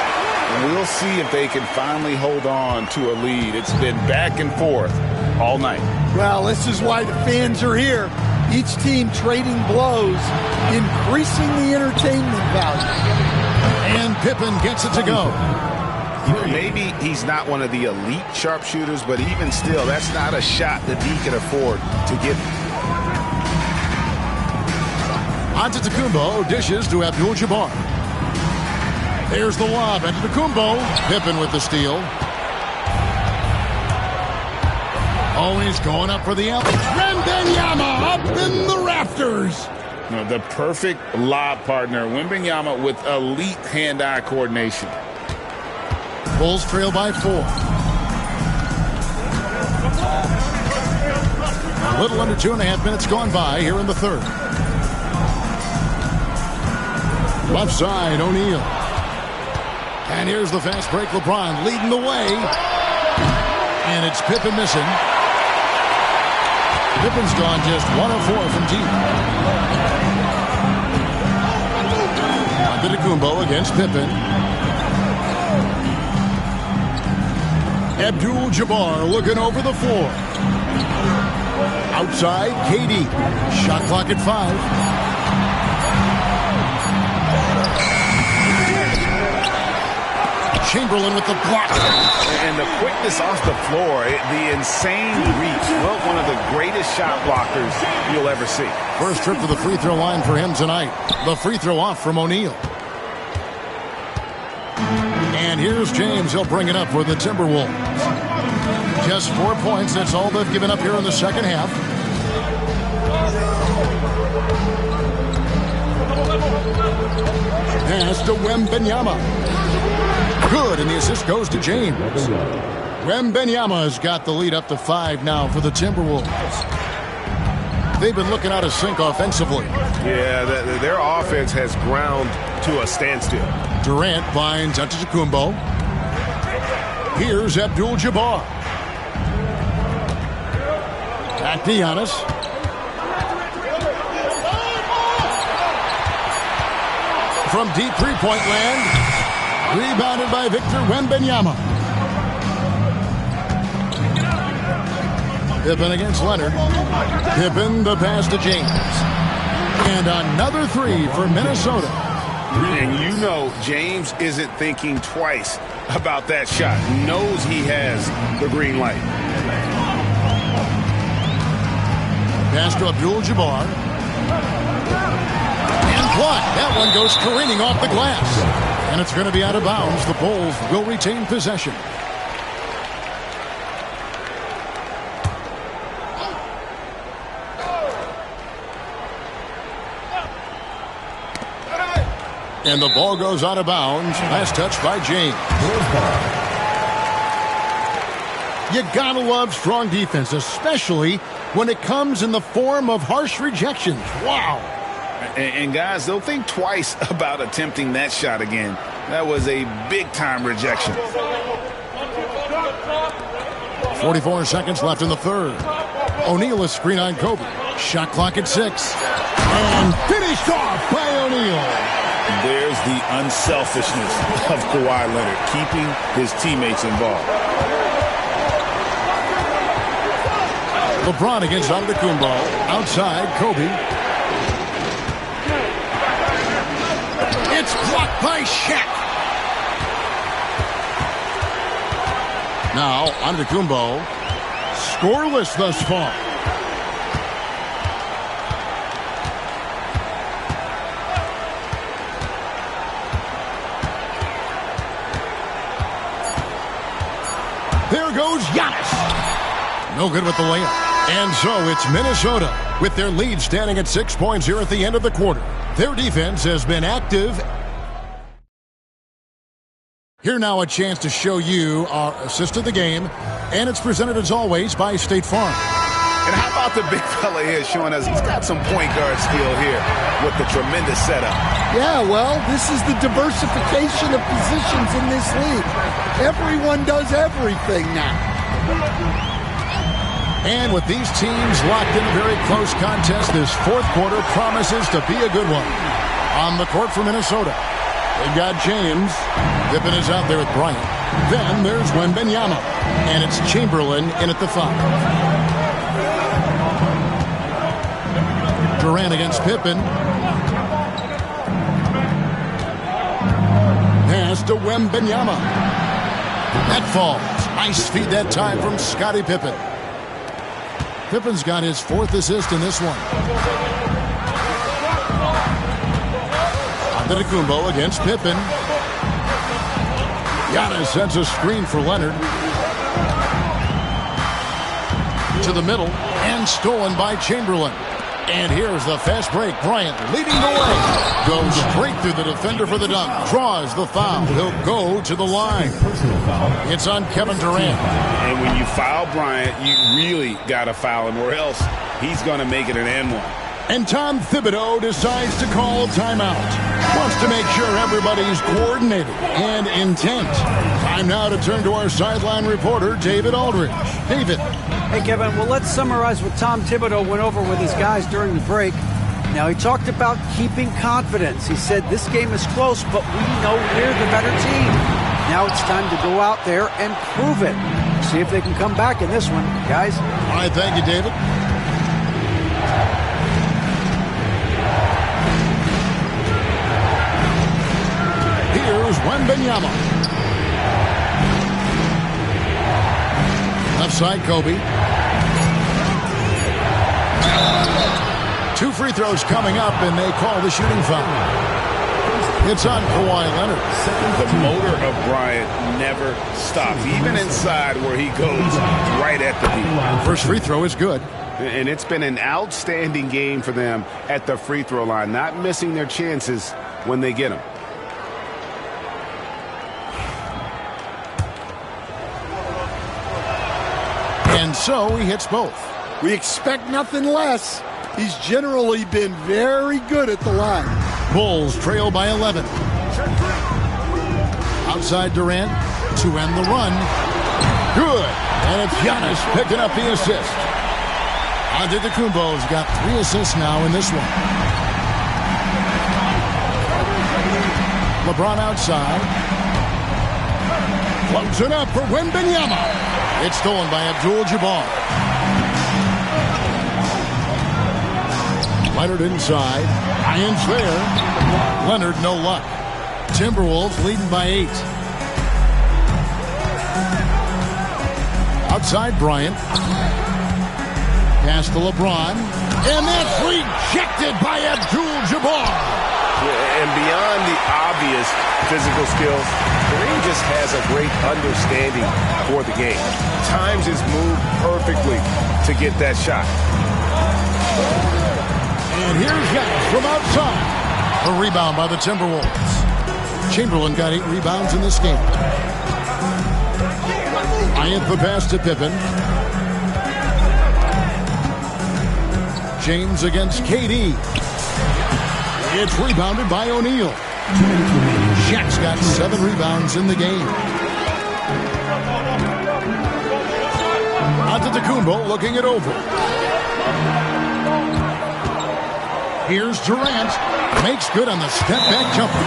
And we'll see if they can finally hold on to a lead. It's been back and forth all night. Well, this is why the fans are here. Each team trading blows, increasing the entertainment value. And Pippen gets it to go. Maybe he's not one of the elite sharpshooters, but even still, that's not a shot that he can afford to give. Antetokounmpo dishes to Abdul-Jabbar. There's the lob. Antetokounmpo. Pippen with the steal. Oh, he's going up for the alley. Wembanyama up in the rafters. You know, the perfect lob partner. Wembanyama with elite hand-eye coordination. Bulls trail by 4. A little under 2.5 minutes gone by here in the third. Left side, O'Neal. And here's the fast break. LeBron leading the way. And it's Pippen missing. Pippen's gone just 1 of 4 from deep. Antetokounmpo against Pippen. Abdul-Jabbar looking over the floor. Outside, KD. Shot clock at 5. Chamberlain with the block. And the quickness off the floor, the insane reach. Well, one of the greatest shot blockers you'll ever see. First trip to the free throw line for him tonight. The free throw off from O'Neal. And here's James. He'll bring it up for the Timberwolves. Just 4 points. That's all they've given up here in the second half. Pass to Wembanyama. Good, and the assist goes to James. Wembanyama's got the lead up to 5 now for the Timberwolves. They've been looking out of sync offensively. Yeah, their offense has ground to a standstill. Durant finds Antetokounmpo. Here's Abdul-Jabbar. Back to Giannis. From deep three-point land. Rebounded by Victor Wembanyama. Pippen against Leonard. Pippen the pass to James. And another 3 for Minnesota. And you know James isn't thinking twice about that shot. He knows he has the green light. Pass to Abdul-Jabbar. And blocked. That one goes careening off the glass. And it's going to be out of bounds. The Bulls will retain possession. And the ball goes out of bounds. Last touch by James. You gotta love strong defense, especially when it comes in the form of harsh rejections. Wow. And guys, they'll think twice about attempting that shot again. That was a big-time rejection. 44 seconds left in the third. O'Neal is screen on Kobe. Shot clock at 6. And finished off by O'Neal. There's the unselfishness of Kawhi Leonard, keeping his teammates involved. LeBron against Antetokounmpo. Outside, Kobe. It's blocked by Shaq. Now, Antetokounmpo. Scoreless thus far. There goes Giannis. No good with the layup. And so it's Minnesota with their lead standing at 6 points here at the end of the quarter. Their defense has been active. Here now a chance to show you our assist of the game. And it's presented as always by State Farm. And how about the big fella here showing us he's got some point guard skill here with the tremendous setup. Yeah, well, this is the diversification of positions in this league. Everyone does everything now. And with these teams locked in a very close contest, this fourth quarter promises to be a good one. On the court for Minnesota, they've got James. Pippen is out there with Bryant. Then there's Wembanyama. And it's Chamberlain in at the 5. Durant against Pippen. Pass to Wembanyama. That falls. Nice feed that time from Scottie Pippen. Pippen's got his 4th assist in this one. Antetokounmpo against Pippen. Giannis sends a screen for Leonard. To the middle and stolen by Chamberlain. And here's the fast break. Bryant leading the way. Goes straight through the defender for the dunk. Draws the foul. He'll go to the line. It's on Kevin Durant. And when you foul Bryant, you really got to foul him or else he's going to make it an and-one. And Tom Thibodeau decides to call timeout. Wants to make sure everybody's coordinated and intent. Time now to turn to our sideline reporter, David Aldridge. David. Hey, Kevin, well, let's summarize what Tom Thibodeau went over with his guys during the break. Now, he talked about keeping confidence. He said this game is close, but we know we're the better team. Now it's time to go out there and prove it. See if they can come back in this one, guys. All right, thank you, David. Here's Wembanyama. Left side, Kobe. 2 free throws coming up, and they call the shooting foul. It's on Kawhi Leonard. The motor of Bryant never stops, even inside where he goes right at the deep. First free throw is good. And it's been an outstanding game for them at the free throw line, not missing their chances when they get them. And so he hits both. We expect nothing less. He's generally been very good at the line. Bulls trail by 11. Outside Durant to end the run. Good. And it's Giannis picking up the assist. Antetokounmpo's got 3 assists now in this one. LeBron outside. Floats it up for Wembanyama. It's stolen by Abdul-Jabbar. Leonard inside. Irons there. Leonard no luck. Timberwolves leading by 8. Outside Bryant. Pass to LeBron. And that's rejected by Abdul-Jabbar. Yeah, and beyond the obvious physical skills, Kareem just has a great understanding for the game. Times his move perfectly to get that shot. And here's Giannis from outside. A rebound by the Timberwolves. Chamberlain got 8 rebounds in this game. Bryant the pass to Pippen. James against KD. It's rebounded by O'Neal. Shaq's got 7 rebounds in the game. Antetokounmpo looking it over. Here's Durant. Makes good on the step-back jumper.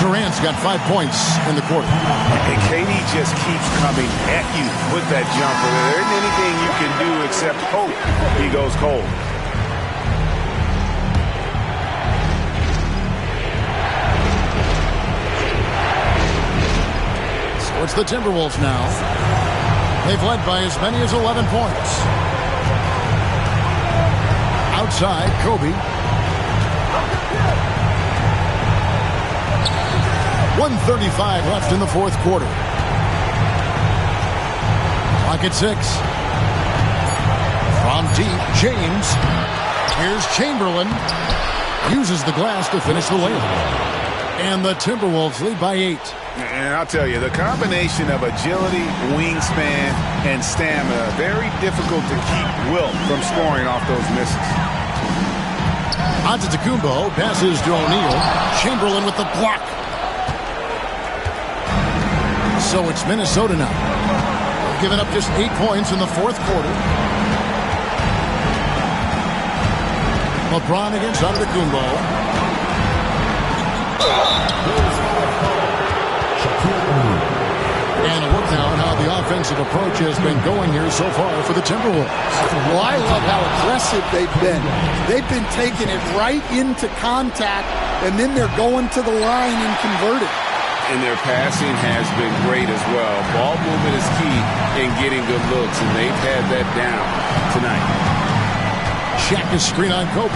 Durant's got 5 points in the quarter. And KD just keeps coming at you with that jumper. There isn't anything you can do except hope he goes cold. So it's the Timberwolves now. They've led by as many as 11 points. Outside, Kobe. 1:35 left in the fourth quarter. Clock at 6. From deep, James. Here's Chamberlain. Uses the glass to finish the layup. And the Timberwolves lead by 8. And I'll tell you, the combination of agility, wingspan, and stamina, very difficult to keep Wilt from scoring off those misses. Antetokounmpo passes to O'Neal. Chamberlain with the block. So it's Minnesota now. They've given up just 8 points in the fourth quarter. LeBron against Antetokounmpo. And a look now at how the offensive approach has been going here so far for the Timberwolves. Well, I love how aggressive they've been. They've been taking it right into contact, and then they're going to the line and converting. And their passing has been great as well. Ball movement is key in getting good looks, and they've had that down tonight. Shaq is screen on Kobe.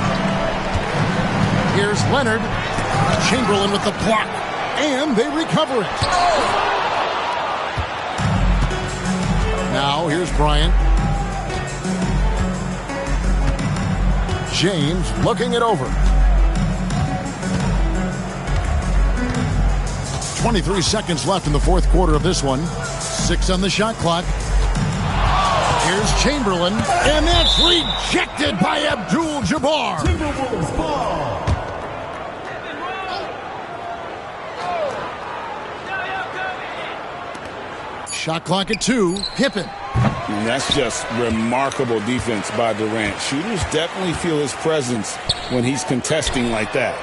Here's Leonard. Chamberlain with the block. And they recover it. Now here's Bryant. James looking it over. 23 seconds left in the fourth quarter of this one. 6 on the shot clock. Here's Chamberlain. And that's rejected by Abdul-Jabbar. Timberwolves ball. Shot clock at 2. Pippen. And that's just remarkable defense by Durant. Shooters definitely feel his presence when he's contesting like that.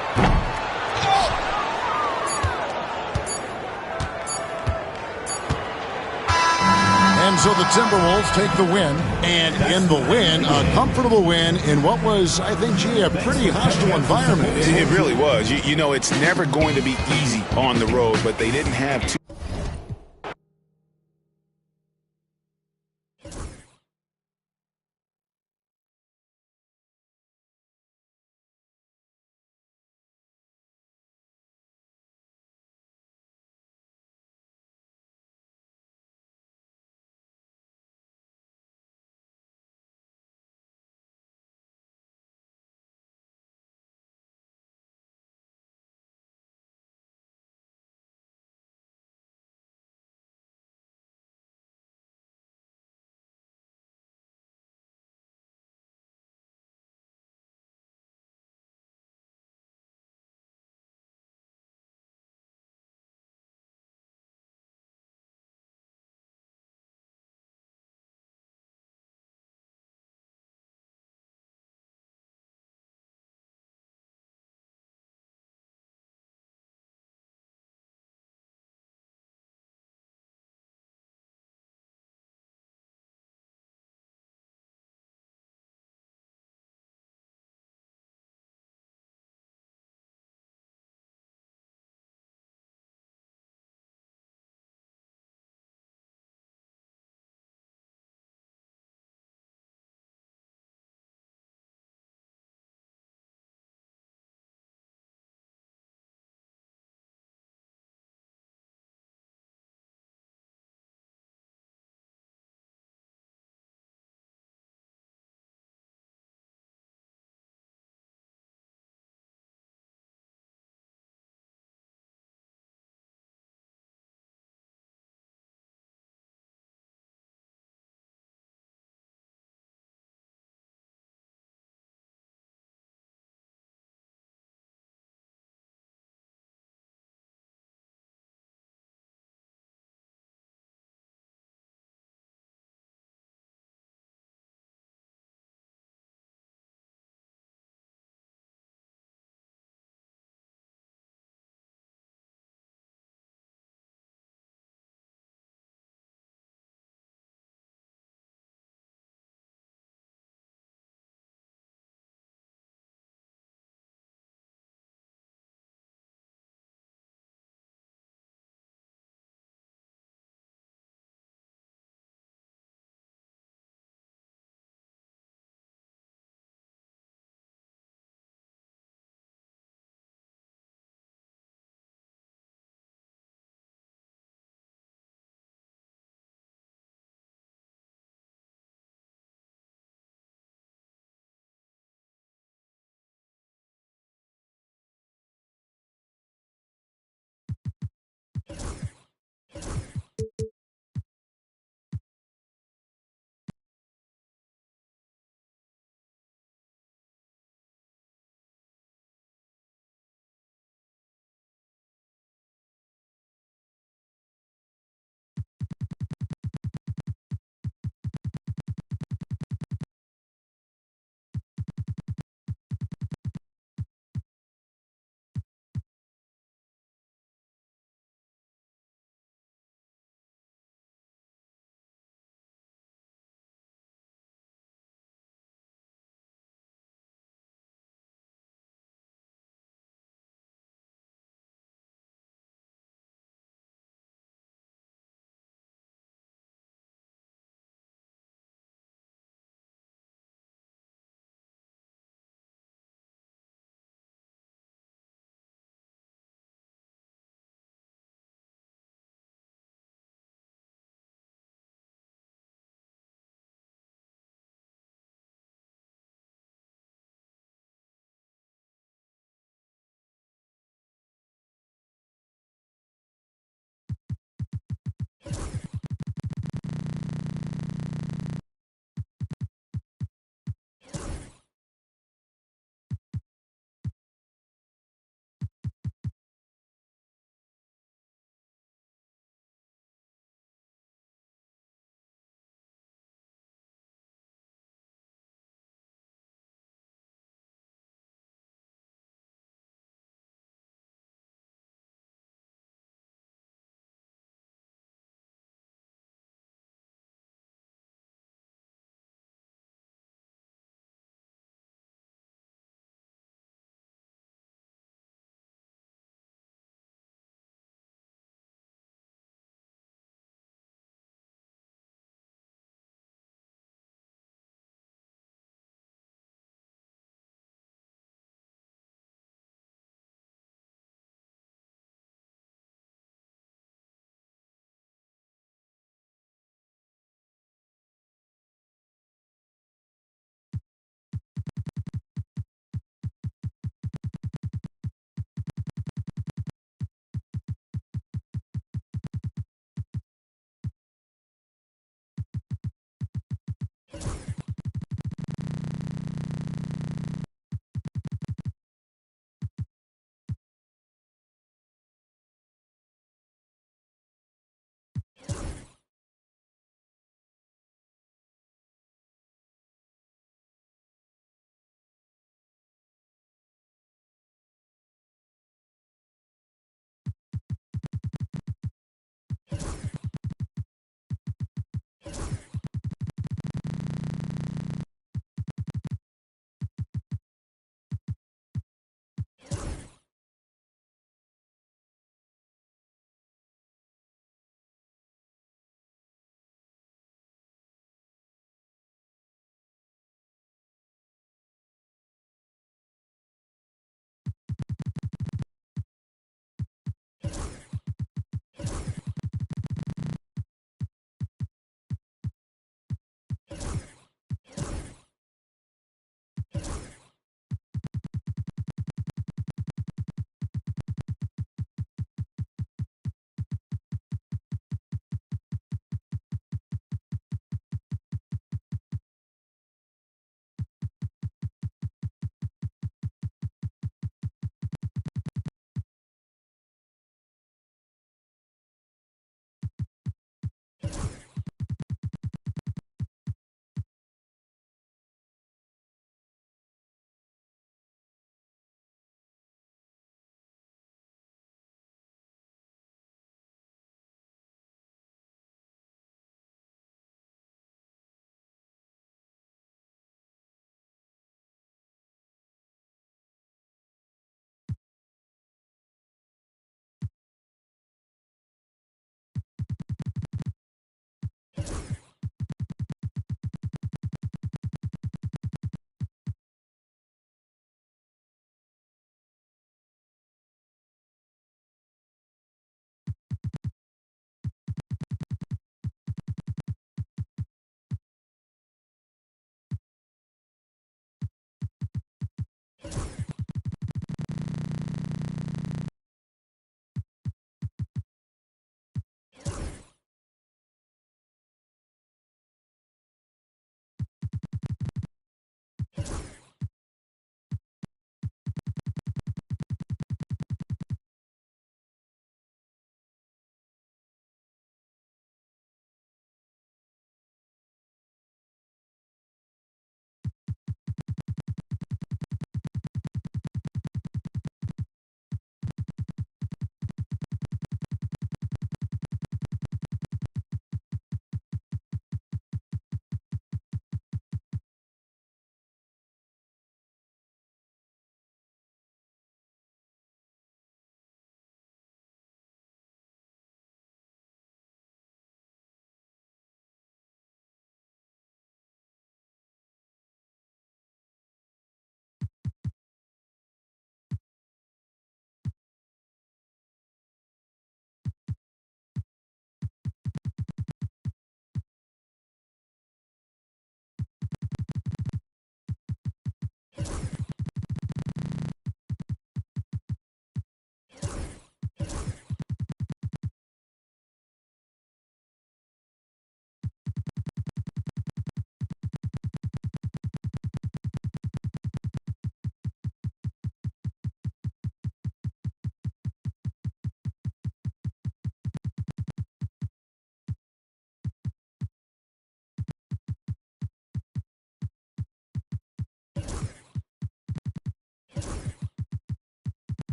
And so the Timberwolves take the win. And in the win, a comfortable win in what was, I think, a pretty hostile environment. It really was. You know, it's never going to be easy on the road, but they didn't have to.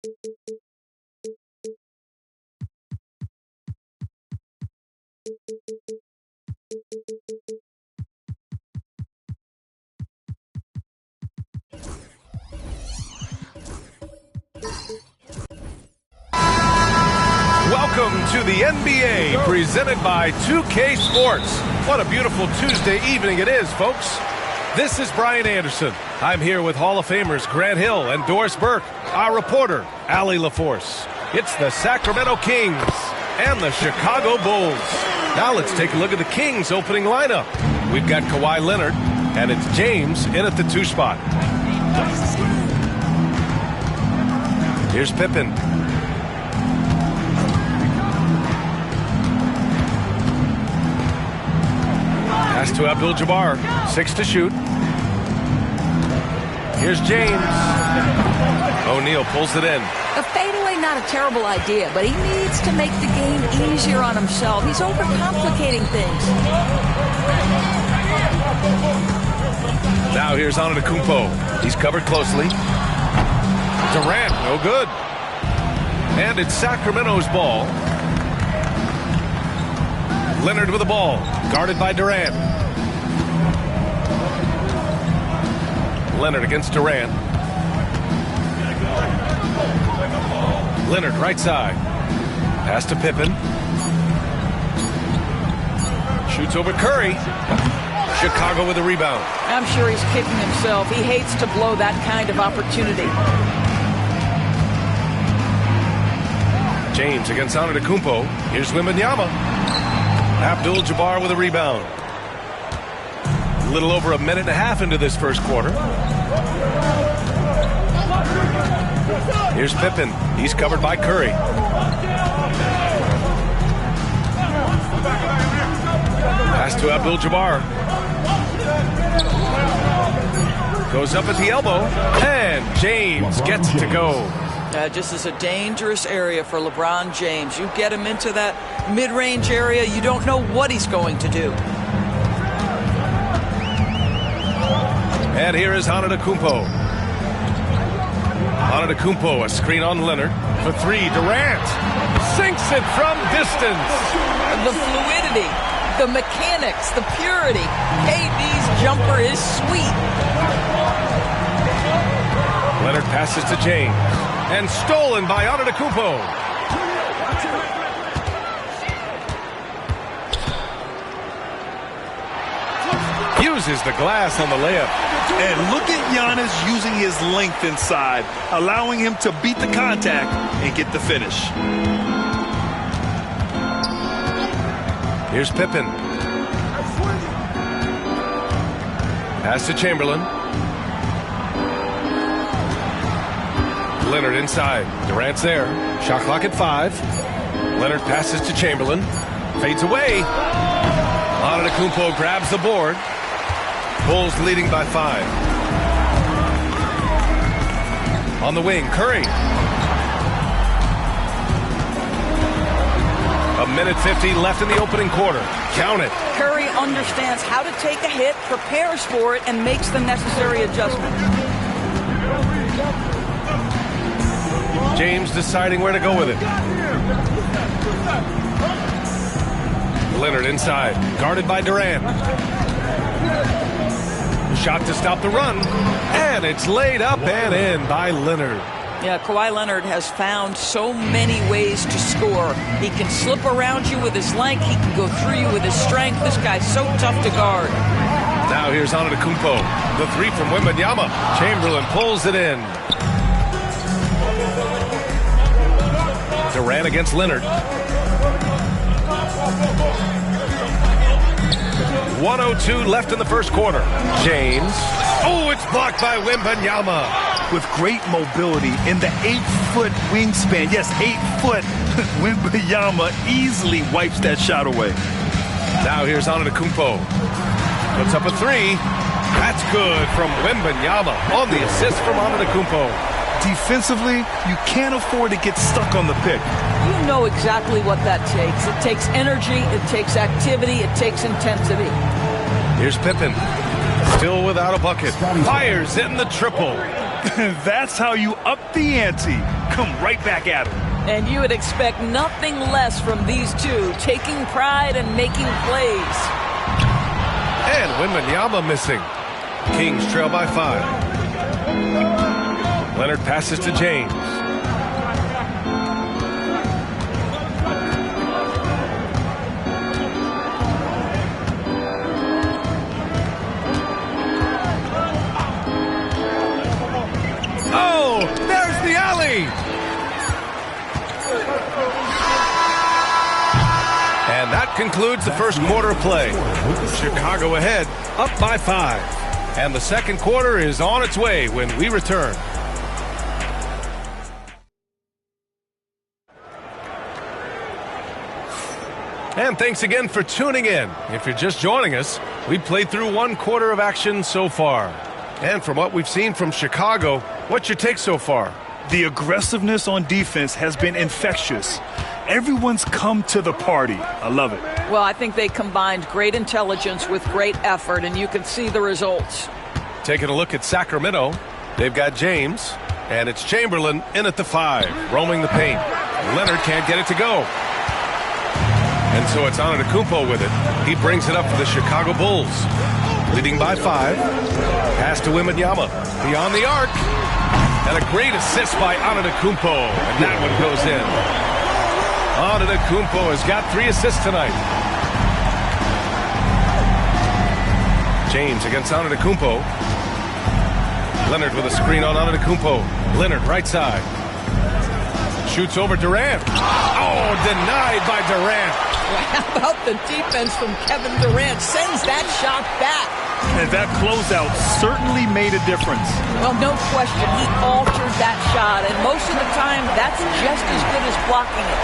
Welcome to the NBA, presented by 2K Sports. What a beautiful Tuesday evening it is, folks. This is Brian Anderson. I'm here with Hall of Famers Grant Hill and Doris Burke, our reporter, Allie LaForce. It's the Sacramento Kings and the Chicago Bulls. Now let's take a look at the Kings' opening lineup. We've got Kawhi Leonard, and it's James in at the 2 spot. Here's Pippen. Pass to Abdul-Jabbar. 6 to shoot. Here's James. O'Neal pulls it in. A fadeaway, not a terrible idea, but he needs to make the game easier on himself. He's overcomplicating things. Now here's Antetokounmpo. He's covered closely. Durant, no good. And it's Sacramento's ball. Leonard with the ball, guarded by Durant. Leonard against Durant. Leonard right side. Pass to Pippen. Shoots over Curry. Chicago with a rebound. I'm sure he's kicking himself. He hates to blow that kind of opportunity. James against Antetokounmpo. Here's Wembanyama. Abdul-Jabbar with a rebound. A little over a minute and a half into this first quarter. Here's Pippen. He's covered by Curry. Pass to Abdul-Jabbar. Goes up at the elbow. And James gets it to go. Just as a dangerous area for LeBron James. You get him into that mid-range area, you don't know what he's going to do. And here is Antetokounmpo. Antetokounmpo, a screen on Leonard. For 3, Durant sinks it from distance. The fluidity, the mechanics, the purity. KD's jumper is sweet. Leonard passes to James. And stolen by Antetokounmpo. Uses the glass on the layup. And look at Giannis using his length inside, allowing him to beat the contact and get the finish. Here's Pippen. Pass to Chamberlain. Leonard inside. Durant's there. Shot clock at 5. Leonard passes to Chamberlain. Fades away. Antetokounmpo grabs the board. Bulls leading by 5. On the wing, Curry. A minute 50 left in the opening quarter. Count it. Curry understands how to take a hit, prepares for it, and makes the necessary adjustment. James deciding where to go with it. Leonard inside, guarded by Durant. Shot to stop the run, and it's laid up and in by Leonard. Yeah, Kawhi Leonard has found so many ways to score. He can slip around you with his length. He can go through you with his strength. This guy's so tough to guard. Now here's Antetokounmpo. The 3 from Wembanyama. Chamberlain pulls it in. Durant against Leonard. 1:02 left in the first quarter. James. Oh, it's blocked by Wembanyama. With great mobility in the 8-foot wingspan. Yes, 8 foot. Wembanyama easily wipes that shot away. Now here's Antetokounmpo. Puts up a 3. That's good from Wembanyama on the assist from Antetokounmpo. Defensively, you can't afford to get stuck on the pick. You know exactly what that takes. It takes energy, it takes activity, it takes intensity. Here's Pippen. Still without a bucket. Fires in the triple. That's how you up the ante. come right back at him. And you would expect nothing less from these two, taking pride and making plays. And Wembanyama missing. Kings trail by 5. Leonard passes to James. Oh, there's the alley. And that concludes the first quarter of play. Chicago ahead, up by 5. And the second quarter is on its way when we return. And thanks again for tuning in. If you're just joining us, we've played through one quarter of action so far. And from what we've seen from Chicago, what's your take so far? The aggressiveness on defense has been infectious. Everyone's come to the party. I love it. Well, I think they combined great intelligence with great effort, and you can see the results. Taking a look at Sacramento, they've got James, and it's Chamberlain in at the 5, roaming the paint. Leonard can't get it to go. And so it's Antetokounmpo with it. He brings it up for the Chicago Bulls. Leading by 5. Pass to Wembanyama. Beyond the arc. And a great assist by Antetokounmpo. And that one goes in. Antetokounmpo has got 3 assists tonight. James against Antetokounmpo. Leonard with a screen on Antetokounmpo. Leonard right side. Shoots over Durant. Oh, denied by Durant. How about the defense from Kevin Durant? Sends that shot back. And that closeout certainly made a difference. Well, no question. He altered that shot, and most of the time, that's just as good as blocking it.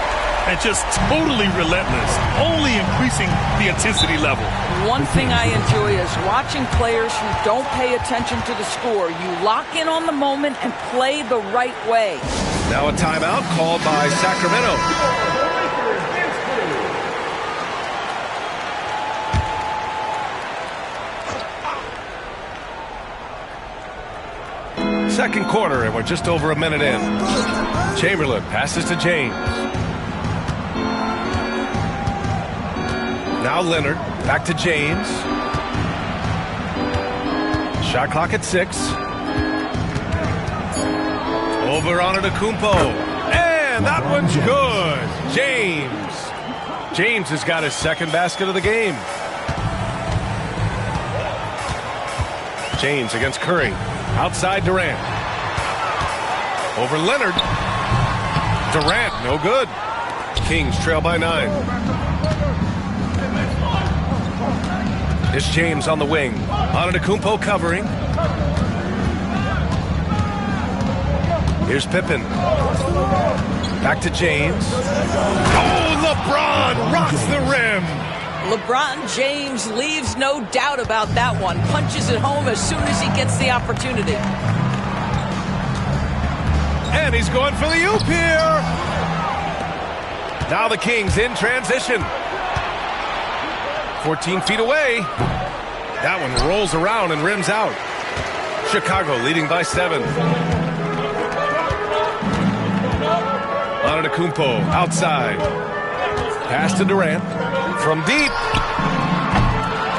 And just totally relentless, only increasing the intensity level. One thing I enjoy is watching players who don't pay attention to the score. You lock in on the moment and play the right way. Now a timeout called by Sacramento. Second quarter, and we're just over a minute in. Chamberlain passes to James. Now Leonard, back to James. Shot clock at 6. Over Antetokounmpo. And that one's good. James has got his second basket of the game. James against Curry. Outside Durant. Over Leonard. Durant, no good. Kings trail by 9. It's James on the wing. Antetokounmpo covering. Here's Pippen. Back to James. Oh, LeBron rocks the rim. LeBron James leaves no doubt about that one. Punches it home as soon as he gets the opportunity. And he's going for the oop here. Now the Kings in transition. 14 feet away. That one rolls around and rims out. Chicago leading by 7. Antetokounmpo outside. Pass to Durant. From deep.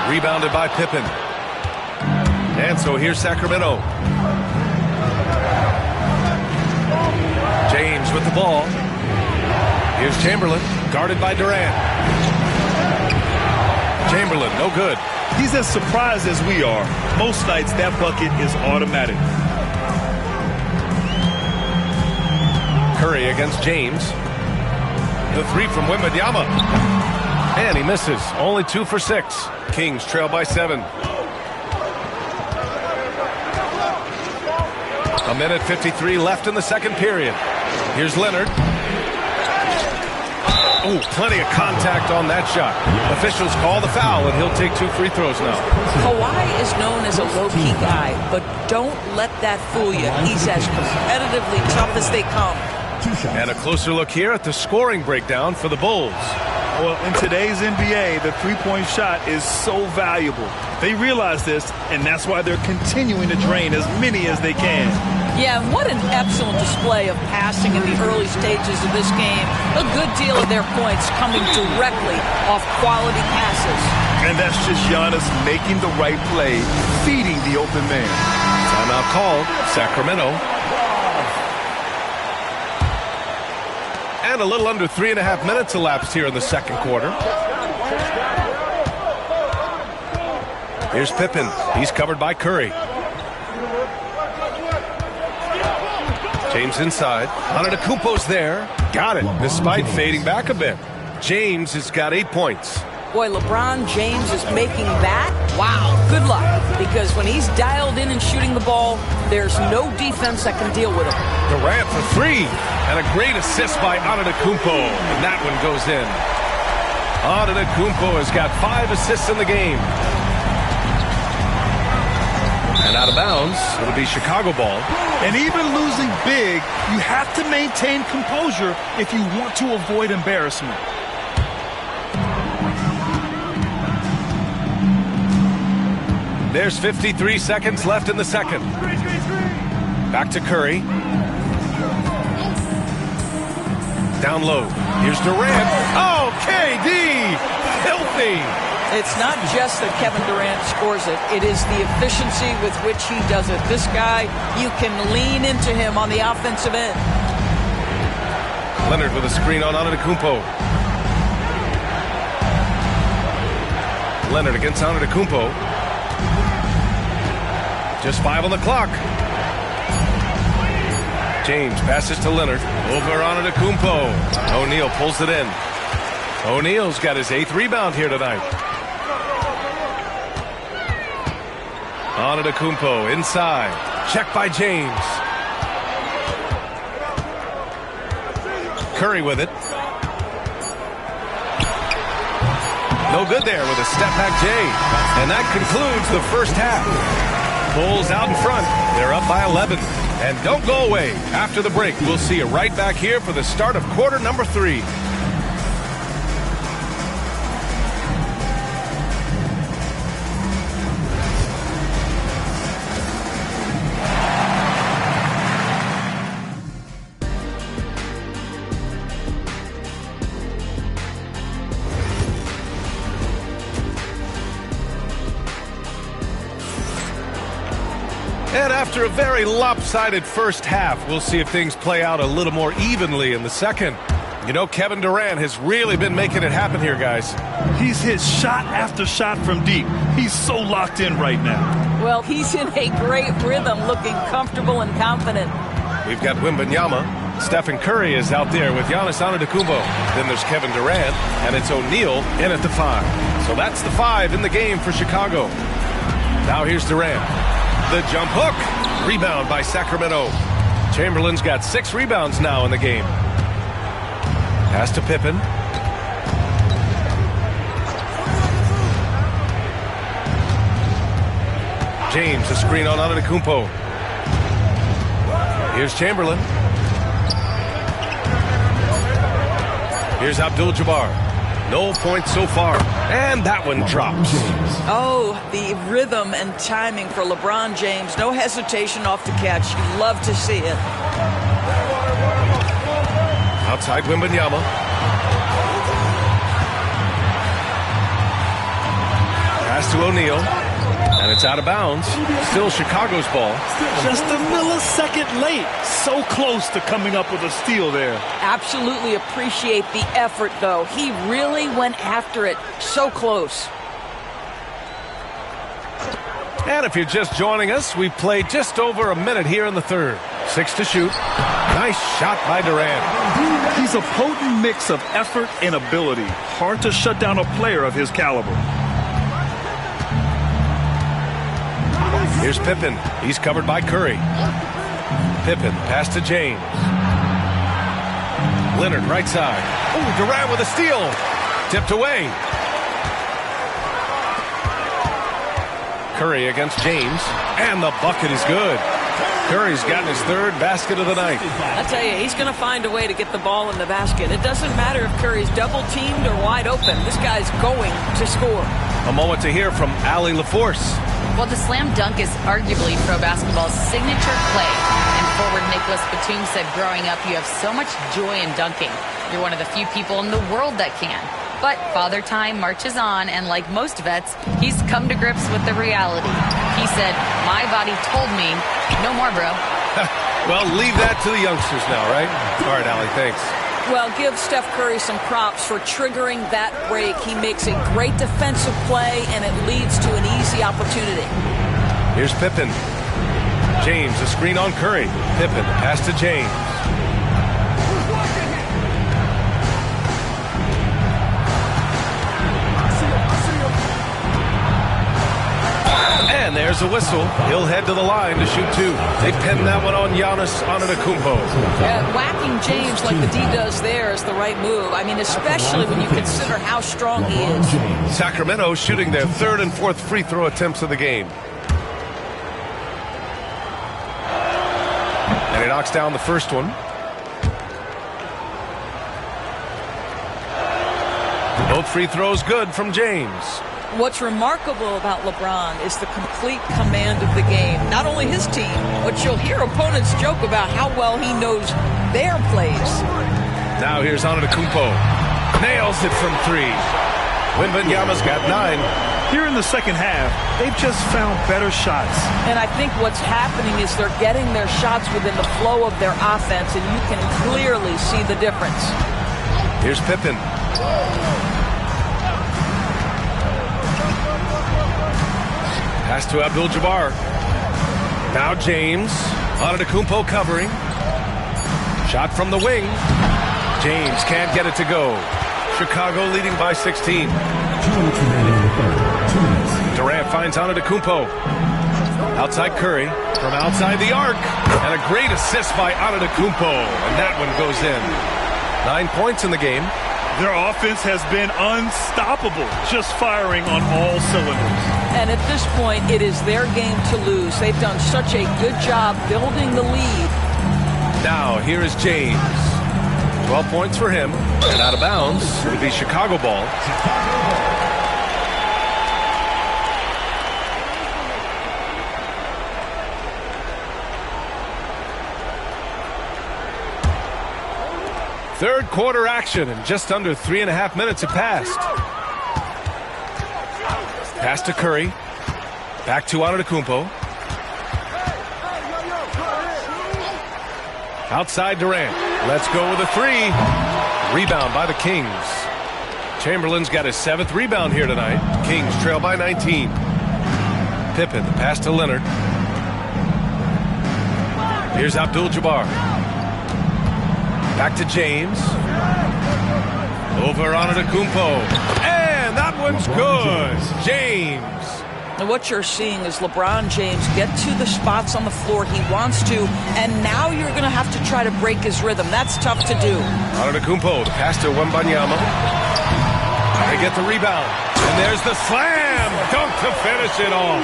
Rebounded by Pippen. And so here's Sacramento. James with the ball. Here's Chamberlain, guarded by Durant. Chamberlain, no good. He's as surprised as we are. Most nights, that bucket is automatic. Curry against James. The 3 from Wembanyama. And he misses. Only 2 for 6. Kings trail by 7. A minute 53 left in the second period. Here's Leonard. Oh, plenty of contact on that shot. Officials call the foul, and he'll take 2 free throws now. Kawhi is known as a low-key guy, but don't let that fool you. He's as competitively tough as they come. And a closer look here at the scoring breakdown for the Bulls. Well, in today's NBA, the three-point shot is so valuable. They realize this, and that's why they're continuing to drain as many as they can. Yeah, what an excellent display of passing in the early stages of this game. A good deal of their points coming directly off quality passes. And that's just Giannis making the right play, feeding the open man. Timeout called, Sacramento. And a little under 3.5 minutes elapsed here in the second quarter. Here's Pippen. He's covered by Curry. James inside. Antetokounmpo's there. Got it, despite fading back a bit. James has got 8 points. Boy, LeBron James is making that. Wow, good luck. Because when he's dialed in and shooting the ball, there's no defense that can deal with him. Durant for 3. And a great assist by Antetokounmpo. And that one goes in. Antetokounmpo has got 5 assists in the game. And out of bounds, it'll be Chicago ball. And even losing big, you have to maintain composure if you want to avoid embarrassment. There's 53 seconds left in the second. Back to Curry. Down low. Here's Durant. Oh, KD! Filthy! It's not just that Kevin Durant scores it. It is the efficiency with which he does it. This guy, you can lean into him on the offensive end. Leonard with a screen on Antetokounmpo. Leonard against Antetokounmpo. Just 5 on the clock. James passes to Leonard. Over Antetokounmpo. O'Neal pulls it in. O'Neal's got his 8th rebound here tonight. Antetokounmpo inside. Check by James. Curry with it. No good there with a step-back J. And that concludes the first half. Bulls out in front. They're up by 11. And don't go away. After the break, we'll see you right back here for the start of quarter number 3. And after a very lopsided first half, we'll see if things play out a little more evenly in the second. You know, Kevin Durant has really been making it happen here, guys. He's hit shot after shot from deep. He's so locked in right now. Well, he's in a great rhythm, looking comfortable and confident. We've got Wembanyama. Stephen Curry is out there with Giannis Antetokounmpo. Then there's Kevin Durant, and it's O'Neal in at the 5. So that's the 5 in the game for Chicago. Now here's Durant. The jump hook. Rebound by Sacramento. Chamberlain's got 6 rebounds now in the game. Pass to Pippen. James, a screen on Antetokounmpo. Here's Chamberlain. Here's Abdul-Jabbar. No points so far. And that one drops. Oh, the rhythm and timing for LeBron James. No hesitation off the catch. You love to see it. Outside Wembanyama. Pass to O'Neal. And it's out of bounds. Still Chicago's ball. Just a millisecond late. So close to coming up with a steal there. Absolutely appreciate the effort, though. He really went after it. So close. And if you're just joining us, we've played just over a minute here in the third. 6 to shoot. Nice shot by Durant. He's a potent mix of effort and ability. Hard to shut down a player of his caliber. Here's Pippen. He's covered by Curry. Pippen, pass to James. Leonard, right side. Oh, Durant with a steal. Tipped away. Curry against James. And the bucket is good. Curry's gotten his 3rd basket of the night. I tell you, he's going to find a way to get the ball in the basket. It doesn't matter if Curry's double-teamed or wide open. This guy's going to score. A moment to hear from Allie LaForce. Well, the slam dunk is arguably pro basketball's signature play. And Nicholas Batum said growing up, you have so much joy in dunking. You're one of the few people in the world that can. But Father Time marches on, and like most vets, he's come to grips with the reality. He said, my body told me, no more, bro. Well, leave that to the youngsters now, right? All right, Allie, thanks. Well, give Steph Curry some props for triggering that break. He makes a great defensive play, and it leads to an easy opportunity. Here's Pippen. James, a screen on Curry. Pippen, pass to James. And there's a whistle. He'll head to the line to shoot two. They pin that one on Giannis Antetokounmpo. Whacking James like the D does there is the right move. I mean, especially when you consider how strong he is. Sacramento shooting their third and fourth free throw attempts of the game. And he knocks down the first one. Both free throws good from James. What's remarkable about LeBron is the complete command of the game. Not only his team, but you'll hear opponents joke about how well he knows their plays. Now here's Antetokounmpo. Nails it from three. Wembanyama's got 9. Here in the second half, they've just found better shots. And I think what's happening is they're getting their shots within the flow of their offense, and you can clearly see the difference. Here's Pippen. Pass to Abdul-Jabbar. Now James. Antetokounmpo covering. Shot from the wing. James can't get it to go. Chicago leading by 16. Durant finds Antetokounmpo. Outside Curry. From outside the arc. And a great assist by Antetokounmpo. And that one goes in. 9 points in the game. Their offense has been unstoppable, just firing on all cylinders. And at this point, it is their game to lose. They've done such a good job building the lead. Now, here is James. 12 points for him. And out of bounds, it'll be Chicago ball. Third quarter action, and just under 3.5 minutes have passed. Pass to Curry. Back to Antetokounmpo. Outside Durant. Let's go with a three. Rebound by the Kings. Chamberlain's got his 7th rebound here tonight. Kings trail by 19. Pippen, the pass to Leonard. Here's Abdul-Jabbar. Back to James. Over Antetokounmpo. And that one's good. James. And what you're seeing is LeBron James get to the spots on the floor he wants to, and now you're going to have to try to break his rhythm. That's tough to do. Antetokounmpo, the pass to Wembanyama. They get the rebound. And there's the slam dunk to finish it off.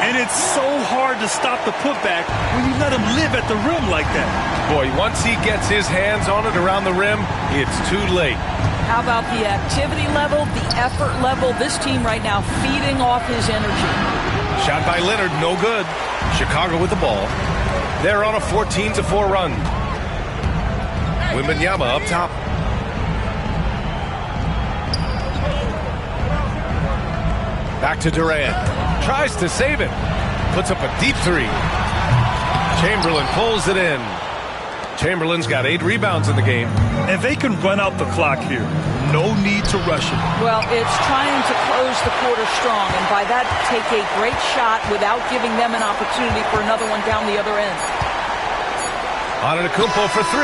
And it's so hard to stop the putback when you let him live at the rim like that. Boy, once he gets his hands on it around the rim, it's too late. How about the activity level, the effort level? This team right now feeding off his energy. Shot by Leonard, no good. Chicago with the ball. They're on a 14-4 run. Wembanyama up top. Back to Durant. Tries to save it. Puts up a deep three. Chamberlain pulls it in. Chamberlain's got 8 rebounds in the game. And they can run out the clock here. No need to rush it. Well, it's trying to close the quarter strong, and by that, take a great shot without giving them an opportunity for another one down the other end. Antetokounmpo for 3.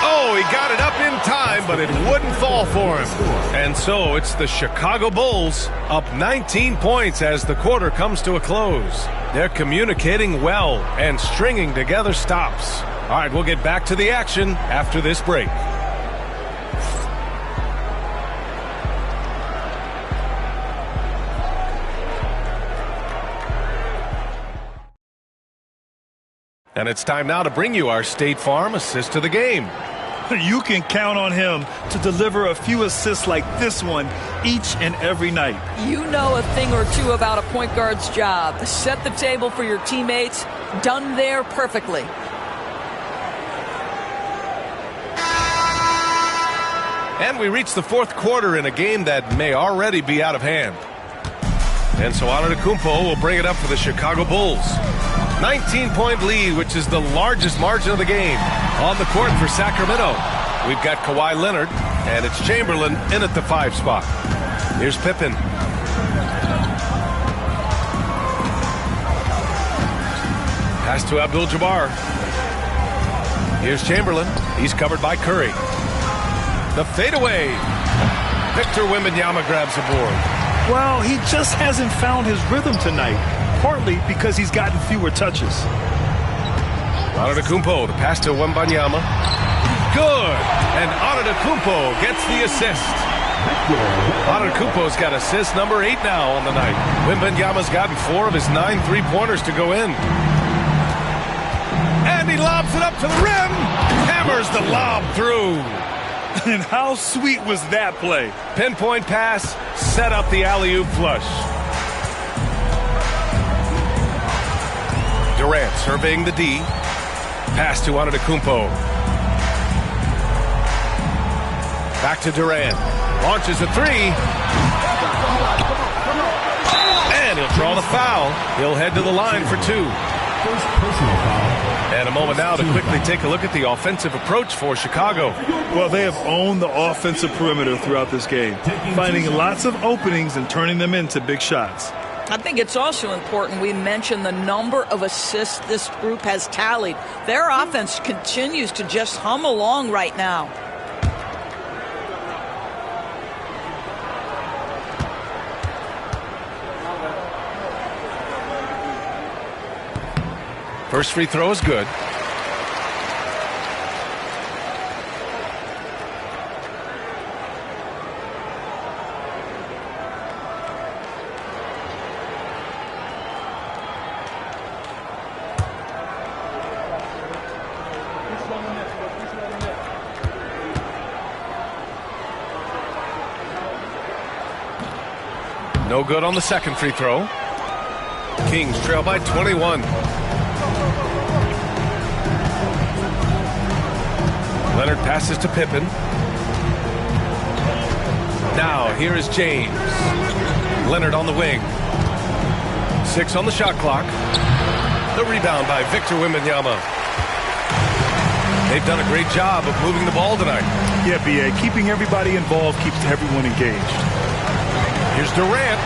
Oh, he got it up in time, but it wouldn't fall for him. And so it's the Chicago Bulls up 19 points as the quarter comes to a close. They're communicating well and stringing together stops. All right, we'll get back to the action after this break. And it's time now to bring you our State Farm assist to the game. You can count on him to deliver a few assists like this one each and every night. You know a thing or two about a point guard's job. Set the table for your teammates. Done there perfectly. And we reach the fourth quarter in a game that may already be out of hand. And so Antetokounmpo will bring it up for the Chicago Bulls. 19-point lead, which is the largest margin of the game. On the court for Sacramento, we've got Kawhi Leonard, and it's Chamberlain in at the 5 spot. Here's Pippen. Pass to Abdul-Jabbar. Here's Chamberlain. He's covered by Curry. The fadeaway. Victor Wembanyama grabs the board. Well, he just hasn't found his rhythm tonight, partly because he's gotten fewer touches. Antetokounmpo, the pass to Wembanyama. Good! And Antetokounmpo gets the assist. Antetokounmpo's got assist number 8 now on the night. Wembanyama's gotten 4 of his 9 3-pointers to go in. And he lobs it up to the rim. Hammers the lob through. And how sweet was that play? Pinpoint pass, set up the alley-oop flush. Durant surveying the D. Pass to Antetokounmpo. Back to Durant. Launches a 3. And he'll draw the foul. He'll head to the line for 2. First personal foul. And a moment now to quickly take a look at the offensive approach for Chicago. Well, they have owned the offensive perimeter throughout this game, finding lots of openings and turning them into big shots. I think it's also important we mention the number of assists this group has tallied. Their offense continues to just hum along right now. First free throw is good. No good on the second free throw. Kings trail by 21. Leonard passes to Pippen. Now, here is James. Leonard on the wing. 6 on the shot clock. The rebound by Victor Wembanyama. They've done a great job of moving the ball tonight. Yeah, B.A. Keeping everybody involved keeps everyone engaged. Here's Durant.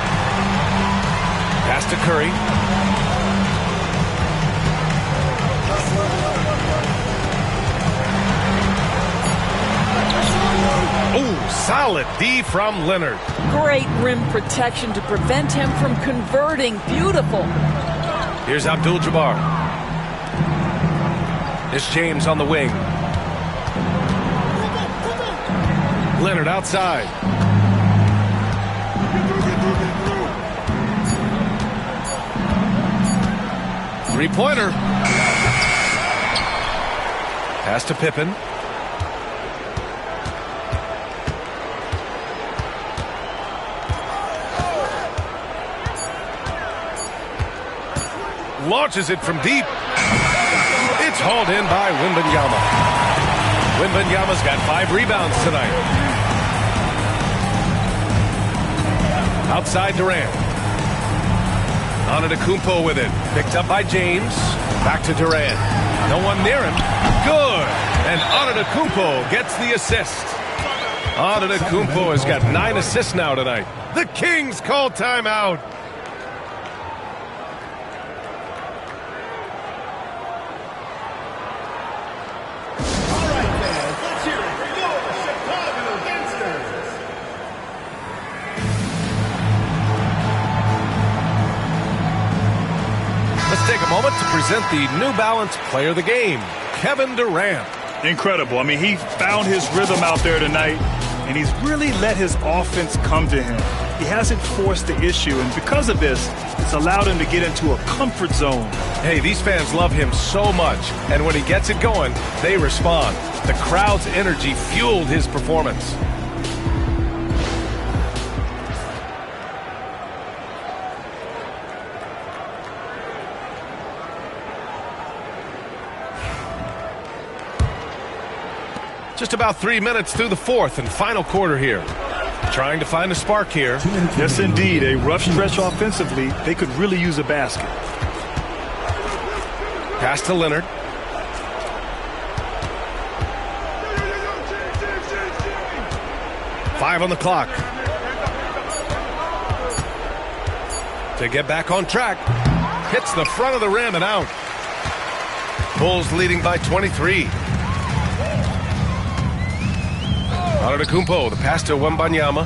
Pass to Curry. Oh, solid D from Leonard. Great rim protection to prevent him from converting. Beautiful. Here's Abdul-Jabbar. It's James on the wing. Leonard outside. Three-pointer. Pass to Pippen. Launches it from deep. It's hauled in by Wembanyama. Wembanyama's got 5 rebounds tonight. Outside Durant. Antetokounmpo with it. Picked up by James. Back to Durant. No one near him. Good. And Antetokounmpo gets the assist. Antetokounmpo has got 9 assists now tonight. The Kings call timeout. Take a moment to present the New Balance Player of the Game, Kevin Durant. Incredible. I mean, he found his rhythm out there tonight, and he's really let his offense come to him. He hasn't forced the issue, and because of this, it's allowed him to get into a comfort zone. Hey, these fans love him so much, and when he gets it going, they respond. The crowd's energy fueled his performance. Just about 3 minutes through the fourth and final quarter here. Trying to find a spark here. Yes, indeed. A rough stretch offensively. They could really use a basket. Pass to Leonard. Five on the clock. To get back on track. Hits the front of the rim and out. Bulls leading by 23. Antetokounmpo, the pass to Wembanyama.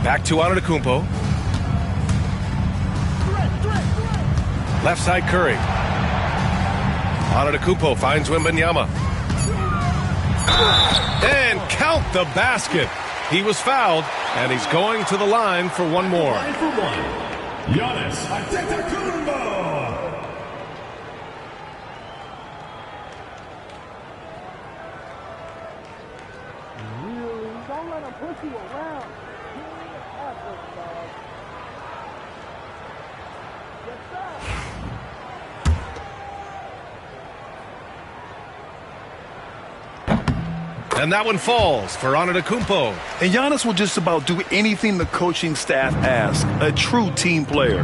Back to Antetokounmpo. Left side Curry. Antetokounmpo finds Wembanyama. And count the basket. He was fouled, and he's going to the line for one more. Giannis Antetokounmpo. Don't let him push you around. And that one falls for Antetokounmpo. And Giannis will just about do anything the coaching staff asks. A true team player.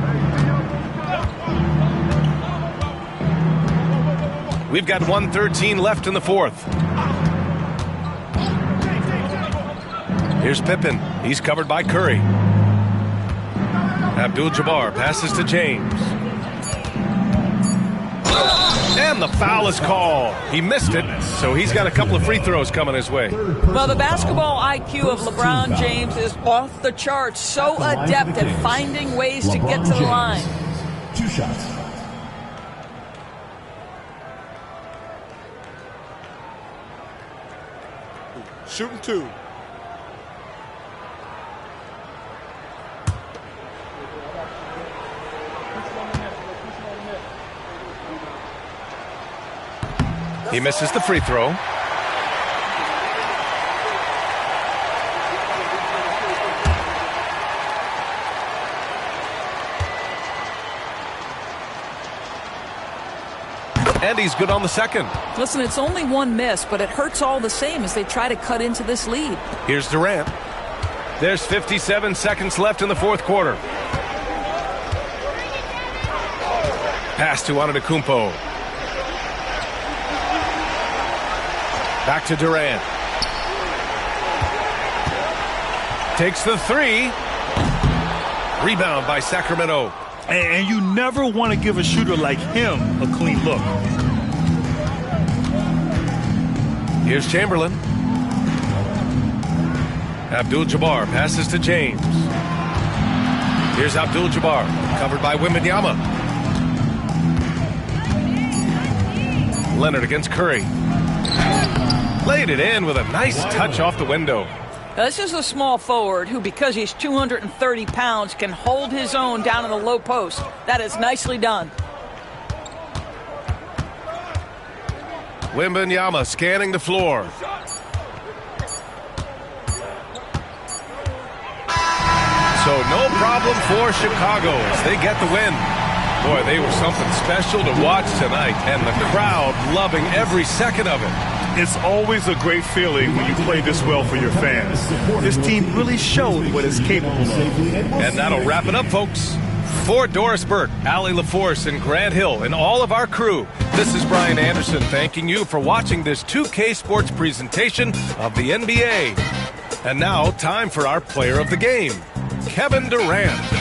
We've got 1:13 left in the fourth. Here's Pippen. He's covered by Curry. Abdul-Jabbar passes to James. And the foul is called. He missed it, so he's got a couple of free throws coming his way. Well, the basketball IQ of LeBron James is off the charts. So adept at finding ways to get to the line. 2 shots. Shooting 2. He misses the free throw. And he's good on the second. Listen, it's only one miss, but it hurts all the same as they try to cut into this lead. Here's Durant. There's 57 seconds left in the fourth quarter. Pass to Antetokounmpo. Back to Durant. Takes the three. Rebound by Sacramento. And you never want to give a shooter like him a clean look. Here's Chamberlain. Abdul-Jabbar passes to James. Here's Abdul-Jabbar, covered by Wembanyama. Leonard against Curry. Laid it in with a nice touch off the window. Now, this is a small forward who, because he's 230 pounds, can hold his own down in the low post. That is nicely done. Wembanyama scanning the floor. So no problem for Chicago as they get the win. Boy, they were something special to watch tonight, and the crowd loving every second of it. It's always a great feeling when you play this well for your fans. This team really showed what it's capable of. And that'll wrap it up, folks. For Doris Burke, Allie LaForce, and Grant Hill, and all of our crew, this is Brian Anderson thanking you for watching this 2K Sports presentation of the NBA. And now, time for our player of the game, Kevin Durant.